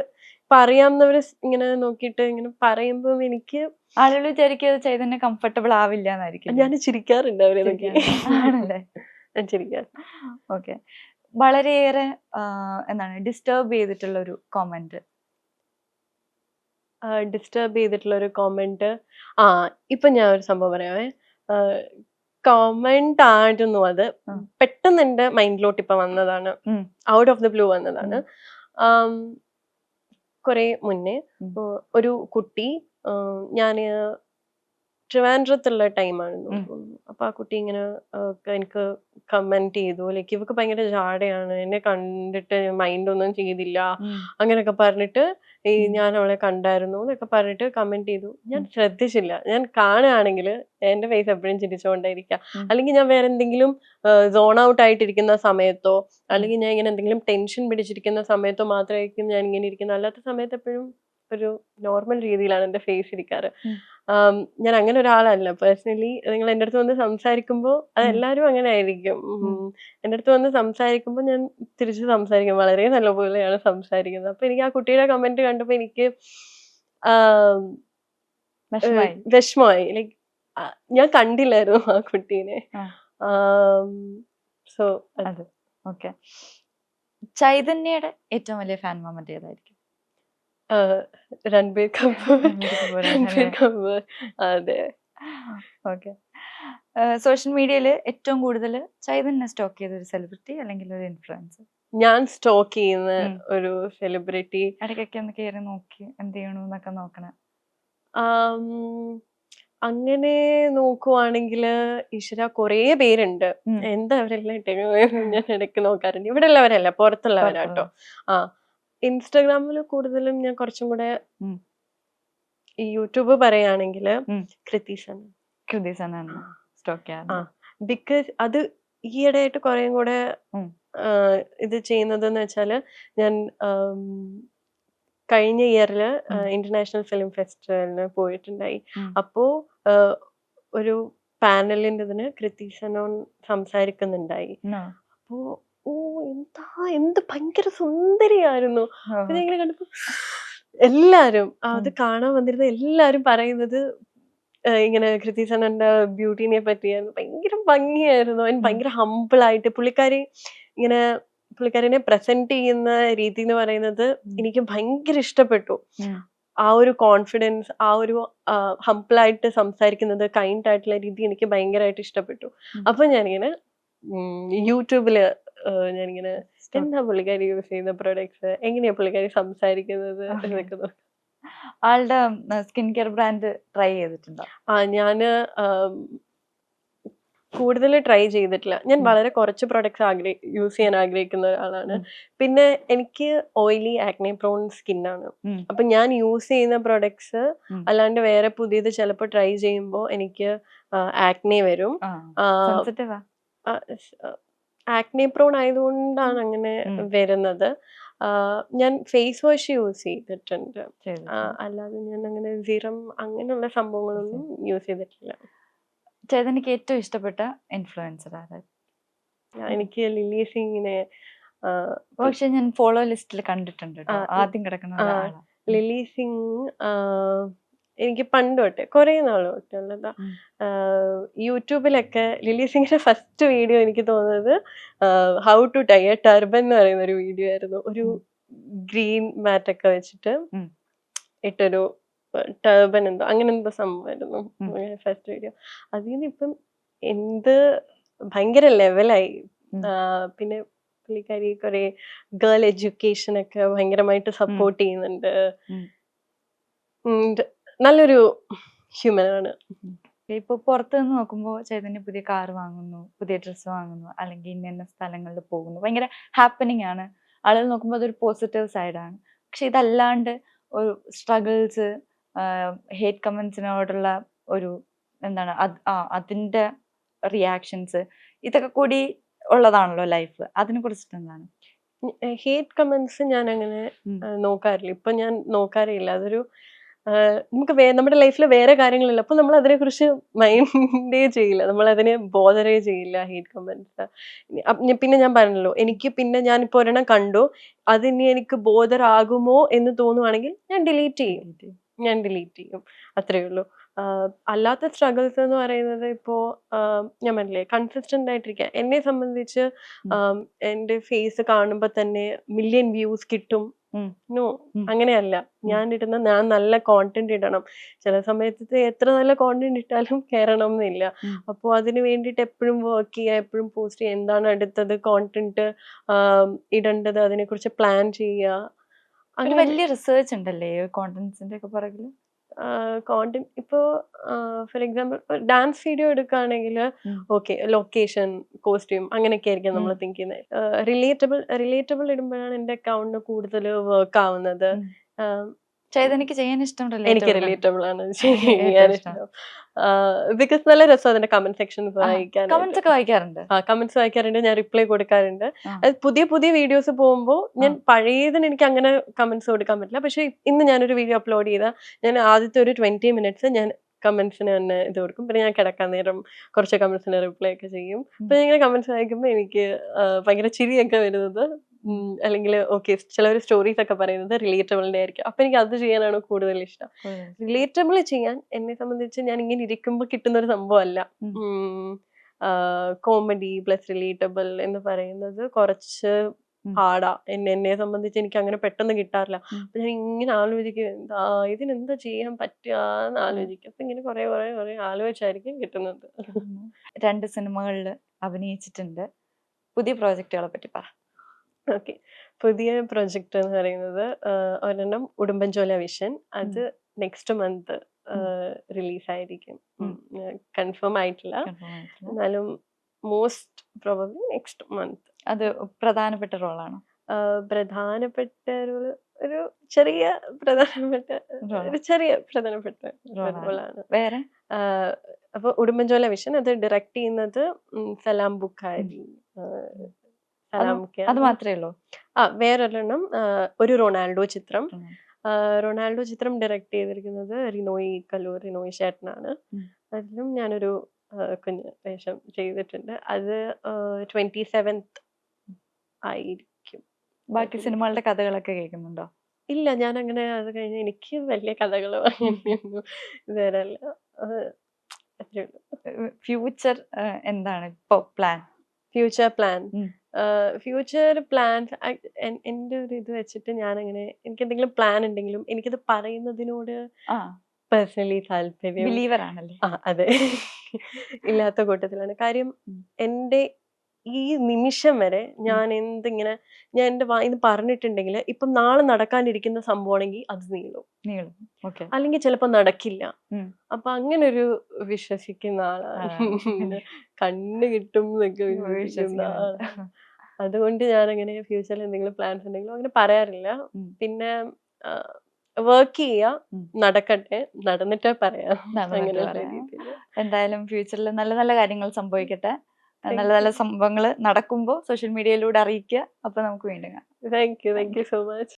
പറയാവുന്നവര് ഇങ്ങനെ നോക്കിയിട്ട് ഇങ്ങനെ പറയുമ്പോ എനിക്ക് ആളുകൾ വിചാരിക്കും ചൈതന്യ കംഫർട്ടബിൾ ആവില്ല എന്നായിരിക്കും. ഞാൻ ചിരിക്കാറുണ്ട് അവരെ നോക്കി. ഞാൻ ചിരിക്കാറ്. ഓക്കെ. വളരെയേറെ എന്താണ് ഡിസ്റ്റർബ് ചെയ്തിട്ടുള്ള ഒരു കോമന്റ്? ഇപ്പൊ ഞാൻ ഒരു സംഭവം പറയാവേ. കോമന്റ് ആയിരുന്നു അത്. പെട്ടെന്ന് എന്റെ മൈൻഡിലോട്ട് ഇപ്പൊ വന്നതാണ്, ഔട്ട് ഓഫ് ദ ബ്ലൂ വന്നതാണ്. കുറെ മുന്നേ ഒരു കുട്ടി, ഞാന് ട്രിവാൻഡ്രത്തുള്ള ടൈമായിരുന്നു. അപ്പൊ ആ കുട്ടി ഇങ്ങനെ എനിക്ക് കമന്റ് ചെയ്തു, ലൈക്ക് ഇവക്ക് ഭയങ്കര ജാടയാണ്, എന്നെ കണ്ടിട്ട് മൈൻഡ് ഒന്നും ചെയ്തില്ല അങ്ങനെയൊക്കെ പറഞ്ഞിട്ട്, ഞാൻ അവളെ കണ്ടായിരുന്നു എന്നൊക്കെ പറഞ്ഞിട്ട് കമന്റ് ചെയ്തു. ഞാൻ ശ്രദ്ധിച്ചില്ല. ഞാൻ കാണുകയാണെങ്കിൽ എന്റെ ഫേസ് എപ്പോഴും ചിരിച്ചുകൊണ്ടായിരിക്കാം, അല്ലെങ്കിൽ ഞാൻ വേറെ എന്തെങ്കിലും സോൺ ഔട്ട് ആയിട്ടിരിക്കുന്ന സമയത്തോ, അല്ലെങ്കിൽ ഞാൻ ഇങ്ങനെ എന്തെങ്കിലും ടെൻഷൻ പിടിച്ചിരിക്കുന്ന സമയത്തോ മാത്രമായിരിക്കും ഞാൻ ഇങ്ങനെ ഇരിക്കുന്നത്. അല്ലാത്ത സമയത്ത് എപ്പോഴും ഒരു നോർമൽ രീതിയിലാണ് എന്റെ ഫേസ് ഇരിക്കാറ്. ഞാൻ അങ്ങനെ ഒരാളല്ല പേഴ്സണലി. നിങ്ങൾ എൻ്റെ അടുത്ത് വന്ന് സംസാരിക്കുമ്പോൾ അതെല്ലാവരും അങ്ങനെ ആയിരിക്കും. എൻ്റെ അടുത്ത് വന്ന് സംസാരിക്കുമ്പോൾ ഞാൻ തിരിച്ച് സംസാരിക്കും, വളരെ നല്ലപോലെയാണ് സംസാരിക്കുന്നത്. അപ്പൊ എനിക്ക് ആ കുട്ടിയുടെ കമന്റ് കണ്ടപ്പോ എനിക്ക് വിഷമമായി. ലൈക്ക് ഞാൻ കണ്ടില്ലായിരുന്നു ആ കുട്ടീനെ. So okay. ചൈതന്യയുടെ ഏറ്റവും വലിയ ഫാൻ മൊമെന്റ് ഏതായിരിക്കും? രൺബീർ കപൂർ. രൺബീർ കപൂർ രൺബീർ കപൂർ, അതെ. ഓക്കെ. സോഷ്യൽ മീഡിയയിൽ ഏറ്റവും കൂടുതൽ ചൈതന്യ സ്റ്റോക്ക് ചെയ്ത ഒരു സെലിബ്രിറ്റി അല്ലെങ്കിൽ ഒരു ഇൻഫ്ലുവൻസർ? ഞാൻ സ്റ്റോക്ക് ചെയ്യുന്ന ഒരു സെലിബ്രിറ്റി, ഇടയ്ക്കൊക്കെ ഒന്ന് കയറി നോക്കി എന്ത് ചെയ്യണമെന്നൊക്കെ നോക്കണേ. അങ്ങനെ നോക്കുവാണെങ്കിൽ ഈശ്വര കുറേ പേരുണ്ട്. എന്താ അവരെല്ലാം ഇട്ടേക്കുന്നത് ഞാൻ ഇടയ്ക്ക് നോക്കാറുണ്ട്. ഇവിടെ ഉള്ളവരല്ല, പുറത്തുള്ളവരാട്ടോ. ഇൻസ്റ്റാഗ്രാമിൽ കൂടുതലും ഞാൻ കുറച്ചും കൂടെ, ഈ യൂട്യൂബ് പറയുകയാണെങ്കിൽ കൃതി സനൻ സ്റ്റോക്ക് ചെയ്യാറ്. ബിക്കോസ് അത് ഈയിടെയായിട്ട് കുറേയും കൂടെ ഇത് ചെയ്യുന്നതെന്ന് വെച്ചാല്, ഞാൻ കഴിഞ്ഞ ഇയറില് ഇന്റർനാഷണൽ ഫിലിം ഫെസ്റ്റിവലിന് പോയിട്ടുണ്ടായി. അപ്പോ ഒരു പാനലിന്റെ ഇതിന് കൃതി സനോൻ സംസാരിക്കുന്നുണ്ടായി. അപ്പോ എന്ത് ഭയങ്കര സുന്ദരിയായിരുന്നു. അപ്പൊ ഞാൻ ഇങ്ങനെ കണ്ടപ്പോ എല്ലാരും അത് കാണാൻ വന്നിരുന്ന എല്ലാരും പറയുന്നത് ഇങ്ങനെ കൃതി സനന്റെ ബ്യൂട്ടിനെ പറ്റിയായിരുന്നു. ഭയങ്കര ഭംഗിയായിരുന്നു. അതിന് ഭയങ്കര ഹമ്പിളായിട്ട് പുള്ളിക്കാരിനെ പ്രസന്റ് ചെയ്യുന്ന രീതി എന്ന് പറയുന്നത് എനിക്ക് ഭയങ്കര ഇഷ്ടപ്പെട്ടു. ആ ഒരു കോൺഫിഡൻസ്, ആ ഒരു ഹംപിളായിട്ട് സംസാരിക്കുന്നത്, കൈൻഡ് ആയിട്ടുള്ള രീതി എനിക്ക് ഭയങ്കരമായിട്ട് ഇഷ്ടപ്പെട്ടു. അപ്പൊ ഞാനിങ്ങനെ യൂട്യൂബില് ഞാനിങ്ങനെ എന്താ പുള്ളിക്കാരി യൂസ് ചെയ്യുന്ന പ്രൊഡക്ട്സ്, എങ്ങനെയാ പുള്ളിക്കാരി സംസാരിക്കുന്നത് എന്നൊക്കെ നോക്കാം. ആളുടെ സ്കിൻ കെയർ ബ്രാൻഡ് ട്രൈ ചെയ്തിട്ടുണ്ടോ? ഞാന് കൂടുതൽ ട്രൈ ചെയ്തിട്ടില്ല. ഞാൻ വളരെ കുറച്ച് പ്രൊഡക്ട്സ് യൂസ് ചെയ്യാൻ ആഗ്രഹിക്കുന്ന ഒരാളാണ്. പിന്നെ എനിക്ക് ഓയിലി ആക്നെ പ്രോൺ സ്കിന്നാണ്. അപ്പൊ ഞാൻ യൂസ് ചെയ്യുന്ന പ്രൊഡക്ട്സ് അല്ലാണ്ട് വേറെ പുതിയത് ചിലപ്പോൾ ട്രൈ ചെയ്യുമ്പോൾ എനിക്ക് ആക്നെ വരും. ആക്നെ പ്രോൺ ആയതുകൊണ്ടാണ് അങ്ങനെ വരുന്നത്. ഞാൻ ഫേസ് വാഷ് യൂസ് ചെയ്തിട്ടുണ്ട്, അല്ലാതെ ഞാൻ അങ്ങനെ സിറം അങ്ങനെയുള്ള സംഭവങ്ങളൊന്നും യൂസ് ചെയ്തിട്ടില്ല. ചേതനിക്ക് ഏറ്റവും ഇഷ്ടപ്പെട്ട ഇൻഫ്ലുവൻസർ ആരായിരുന്നു? എനിക്ക് ലില്ലി സിംഗിനെ പക്ഷെ ഞാൻ ഫോളോ ലിസ്റ്റിൽ കണ്ടിട്ടുണ്ട്, ആദ്യം കിടക്കുന്ന ലില്ലി സിംഗ്. എനിക്ക് പണ്ട് തൊട്ടേ കുറെ നാൾ തൊട്ടുള്ളതാ. യൂട്യൂബിലൊക്കെ ലില്ലി സിംഗിന്റെ ഫസ്റ്റ് വീഡിയോ എനിക്ക് തോന്നുന്നത് how to tie a turban എന്ന് പറയുന്ന ഒരു വീഡിയോ ആയിരുന്നു. ഒരു ഗ്രീൻ മാറ്റൊക്കെ വെച്ചിട്ട് ഇട്ടൊരു ടർബൻ എന്തോ അങ്ങനെ എന്തോ സംഭവമായിരുന്നു ഫസ്റ്റ് വീഡിയോ. അതിൽ നിന്ന് ഇപ്പം ഭയങ്കര ലെവലായി. പിന്നെ പുള്ളിക്കാരി കുറെ ഗേൾ എഡ്യൂക്കേഷൻ ഒക്കെ ഭയങ്കരമായിട്ട് സപ്പോർട്ട് ചെയ്യുന്നുണ്ട്. നല്ലൊരു ഹ്യൂമൻ ആണ്. ഇപ്പൊ പുറത്ത് നിന്ന് നോക്കുമ്പോൾ ചൈതന്യ പുതിയ കാർ വാങ്ങുന്നു, പുതിയ ഡ്രസ്സ് വാങ്ങുന്നു, അല്ലെങ്കിൽ ഇന്ന സ്ഥലങ്ങളിൽ പോകുന്നു, ഭയങ്കര ഹാപ്പനിങ് ആണ്. ആളുകൾ നോക്കുമ്പോൾ അതൊരു പോസിറ്റീവ് സൈഡാണ്. പക്ഷെ ഇതല്ലാണ്ട് ഒരു സ്ട്രഗിൾസ്, ഹേറ്റ് കമന്റ്സിനോടുള്ള ഒരു എന്താണ് അതിന്റെ റിയാക്ഷൻസ്, ഇതൊക്കെ കൂടി ഉള്ളതാണല്ലോ ലൈഫ്. അതിനെ കുറിച്ചിട്ട് എന്താണ്? ഹേറ്റ് കമന്റ്സ് ഞാൻ അങ്ങനെ നോക്കാറില്ല. ഇപ്പൊ ഞാൻ നോക്കാറില്ല. അതൊരു നമുക്ക് നമ്മുടെ ലൈഫിൽ വേറെ കാര്യങ്ങളില്ല, അപ്പൊ നമ്മൾ അതിനെ കുറിച്ച് മൈൻഡേ ചെയ്യില്ല, നമ്മൾ അതിനെ ബോധറേ ചെയ്യില്ല ഹേറ്റ് കമന്റ്സ്. പിന്നെ ഞാൻ പറഞ്ഞല്ലോ, എനിക്ക് പിന്നെ ഞാനിപ്പോ ഒരെണ്ണം കണ്ടു, അതിനി എനിക്ക് ബോധറാകുമോ എന്ന് തോന്നുവാണെങ്കിൽ ഞാൻ ഡിലീറ്റ് ചെയ്യും. അത്രേ ഉള്ളൂ. അല്ലാത്ത സ്ട്രഗിൾസ് എന്ന് പറയുന്നത് ഇപ്പോ ഞാൻ പറഞ്ഞില്ലേ, കൺസിസ്റ്റന്റ് ആയിട്ടിരിക്കുക. എന്നെ സംബന്ധിച്ച് എന്റെ ഫേസ് കാണുമ്പോ തന്നെ മില്യൺ വ്യൂസ് കിട്ടും, നോ, അങ്ങനെയല്ല. ഞാൻ നല്ല കോണ്ടന്റ് ഇടണം. ചില സമയത്ത് എത്ര നല്ല കോണ്ടന്റ് ഇട്ടാലും കയറണം എന്നില്ല. അപ്പൊ അതിന് വേണ്ടിയിട്ട് എപ്പോഴും വർക്ക് ചെയ്യുക, എപ്പോഴും പോസ്റ്റ് ചെയ്യുക, എന്താണ് അടുത്തത് കോണ്ടന്റ് ഇടേണ്ടത്, അതിനെ കുറിച്ച് പ്ലാൻ ചെയ്യുക. അങ്ങനെ വലിയ റിസർച്ച് ഉണ്ടല്ലേ കോണ്ടന്റ്സിന്റെ ഒക്കെ പുറകില്. കോണ്ടന്റ് ഇപ്പോ ഫോർ എക്സാമ്പിൾ ഡാൻസ് വീഡിയോ എടുക്കുകയാണെങ്കിൽ ഓക്കെ, ലൊക്കേഷൻ, കോസ്റ്റ്യൂം അങ്ങനെയൊക്കെ ആയിരിക്കും നമ്മൾ തിങ്ക് ചെയ്യുന്നത്. റിലേറ്റബിൾ ഇടുമ്പോഴാണ് എന്റെ അക്കൗണ്ട് കൂടുതൽ വർക്ക് ആവുന്നത്. ചൈതന്യക്ക് ചെയ്യാൻ ഇഷ്ടം എനിക്ക് റിലേറ്റബിൾ ആണ് ചെയ്യാൻ ഇഷ്ടം. ബിക്കോസ് നല്ല രസം അതിന്റെ കമന്റ് സെക്ഷൻസ് വായിക്കാൻ. കമന്റ്സ് വായിക്കാറുണ്ട്, ഞാൻ റിപ്ലൈ കൊടുക്കാറുണ്ട്. അത് പുതിയ പുതിയ വീഡിയോസ് പോകുമ്പോൾ ഞാൻ പഴയതിന് എനിക്ക് അങ്ങനെ കമന്റ്സ് കൊടുക്കാൻ പറ്റില്ല. പക്ഷെ ഇന്ന് ഞാനൊരു വീഡിയോ അപ്ലോഡ് ചെയ്താൽ ഞാൻ ആദ്യത്തെ ഒരു 20 minutes ഞാൻ കമന്റ്സിന് തന്നെ ഇത് കൊടുക്കും. പിന്നെ ഞാൻ കിടക്കാൻ നേരം കുറച്ച് കമന്റ്സിന് റിപ്ലൈ ഒക്കെ ചെയ്യും. അപ്പൊ ഇങ്ങനെ കമന്റ്സ് വായിക്കുമ്പോൾ എനിക്ക് ഭയങ്കര ചിരിയൊക്കെ വരുന്നത്, അല്ലെങ്കിൽ ഓക്കെ ചിലവർ സ്റ്റോറീസ് ഒക്കെ പറയുന്നത് റിലേറ്റബിളിന്റെ ആയിരിക്കും. അപ്പൊ എനിക്ക് അത് ചെയ്യാനാണ് കൂടുതൽ ഇഷ്ടം. റിലേറ്റബിൾ ചെയ്യാൻ എന്നെ സംബന്ധിച്ച് ഞാൻ ഇങ്ങനെ ഇരിക്കുമ്പോൾ കിട്ടുന്ന ഒരു സംഭവമല്ല. കോമഡി പ്ലസ് റിലേറ്റബിൾ എന്ന് പറയുന്നത് കുറച്ച് ഹാർഡാ. എന്നെ സംബന്ധിച്ച് എനിക്ക് അങ്ങനെ പെട്ടെന്ന് കിട്ടാറില്ല. അപ്പൊ ഞാൻ ഇങ്ങനെ ആലോചിക്കും എന്താ ഇതിനെന്താ ചെയ്യാൻ പറ്റുകയെന്ന് ആലോചിക്കും. അപ്പൊ ഇങ്ങനെ കുറെ കുറെ കുറെ ആലോചിച്ചായിരിക്കും കിട്ടുന്നത്. 2 സിനിമകളിൽ അഭിനയിച്ചിട്ടുണ്ട്. പുതിയ പ്രോജക്റ്റുകളെ പറ്റി പറ. ഓക്കെ, പുതിയ പ്രൊജക്ട് എന്ന് പറയുന്നത് ഒരെണ്ണം ഉടുമ്പൻചോല വിഷൻ. അത് നെക്സ്റ്റ് മന്ത് റിലീസായിരിക്കും. കൺഫേം ആയിട്ടില്ല, എന്നാലും മോസ്റ്റ് പ്രോബബ്ലി നെക്സ്റ്റ് മന്ത്. അത് പ്രധാനപ്പെട്ട റോളാണോ? പ്രധാനപ്പെട്ട ഒരു ചെറിയ പ്രധാനപ്പെട്ട റോളാണ്. വേറെ അപ്പൊ ഉടുമ്പൻചോല വിഷൻ അത് ഡയറക്ട് ചെയ്യുന്നത് സലാം ബുഖാരി. അത് മാത്രമേ ഉള്ളൂ? വേറൊരെണ്ണം ഒരു റൊണാൾഡോ ചിത്രം. റൊണാൾഡോ ചിത്രം ഡയറക്ട് ചെയ്തിരിക്കുന്നത് റിനോയ് കല്ലൂർ, റിനോയ് ചേട്ടനാണ്. അതിലും ഞാനൊരു കുഞ്ഞ് വേഷം ചെയ്തിട്ടുണ്ട്. അത് 27th ആയിരിക്കും. ബാക്കി സിനിമകളുടെ കഥകളൊക്കെ കേൾക്കുന്നുണ്ടോ? ഇല്ല, ഞാൻ അങ്ങനെ അത് കഴിഞ്ഞ് എനിക്ക് വലിയ കഥകൾ വാങ്ങിയൊന്നും ഇതുവരെ അല്ല. ഫ്യൂച്ചർ എന്താണ് ഇപ്പോ പ്ലാൻ? ഫ്യൂച്ചർ പ്ലാൻസ് എൻ്റെ ഒരു ഇത് വെച്ചിട്ട് ഞാൻ അങ്ങനെ എനിക്ക് എന്തെങ്കിലും പ്ലാൻ ഉണ്ടെങ്കിലും എനിക്കത് പറയുന്നതിനോട് പേഴ്സണലി താല്പര്യം ബിലീവർ ആണല്ലേ? അതെ, ഇല്ലാത്ത കൂട്ടത്തിലാണ്. കാര്യം എൻ്റെ ഈ നിമിഷം വരെ ഞാൻ ഞാൻ എൻ്റെ വായിന്ന് പറഞ്ഞിട്ടുണ്ടെങ്കിൽ ഇപ്പം നാളെ നടക്കാനിരിക്കുന്ന സംഭവമാണെങ്കിൽ അത് നീളും, അല്ലെങ്കിൽ ചിലപ്പോ നടക്കില്ല. അപ്പൊ അങ്ങനെ ഒരു വിശ്വസിക്കുന്ന ആളാണ്. കണ്ണ് കിട്ടും എന്നൊക്കെ വിശ്വസിക്കുന്ന ആളാണ്. അതുകൊണ്ട് ഞാൻ അങ്ങനെ ഫ്യൂച്ചറിൽ എന്തെങ്കിലും പ്ലാൻസ് ഉണ്ടെങ്കിലും അങ്ങനെ പറയാറില്ല. പിന്നെ വർക്ക് ചെയ്യാ, നടക്കട്ടെ, നടന്നിട്ടേ പറയാം. എന്തായാലും ഫ്യൂച്ചറിൽ നല്ല നല്ല കാര്യങ്ങൾ സംഭവിക്കട്ടെ. നല്ല നല്ല സംഭവങ്ങൾ നടക്കുമ്പോൾ സോഷ്യൽ മീഡിയയിലൂടെ അറിയിക്കുക. അപ്പൊ നമുക്ക് വീണ്ടും കാണാം. Thank you so much.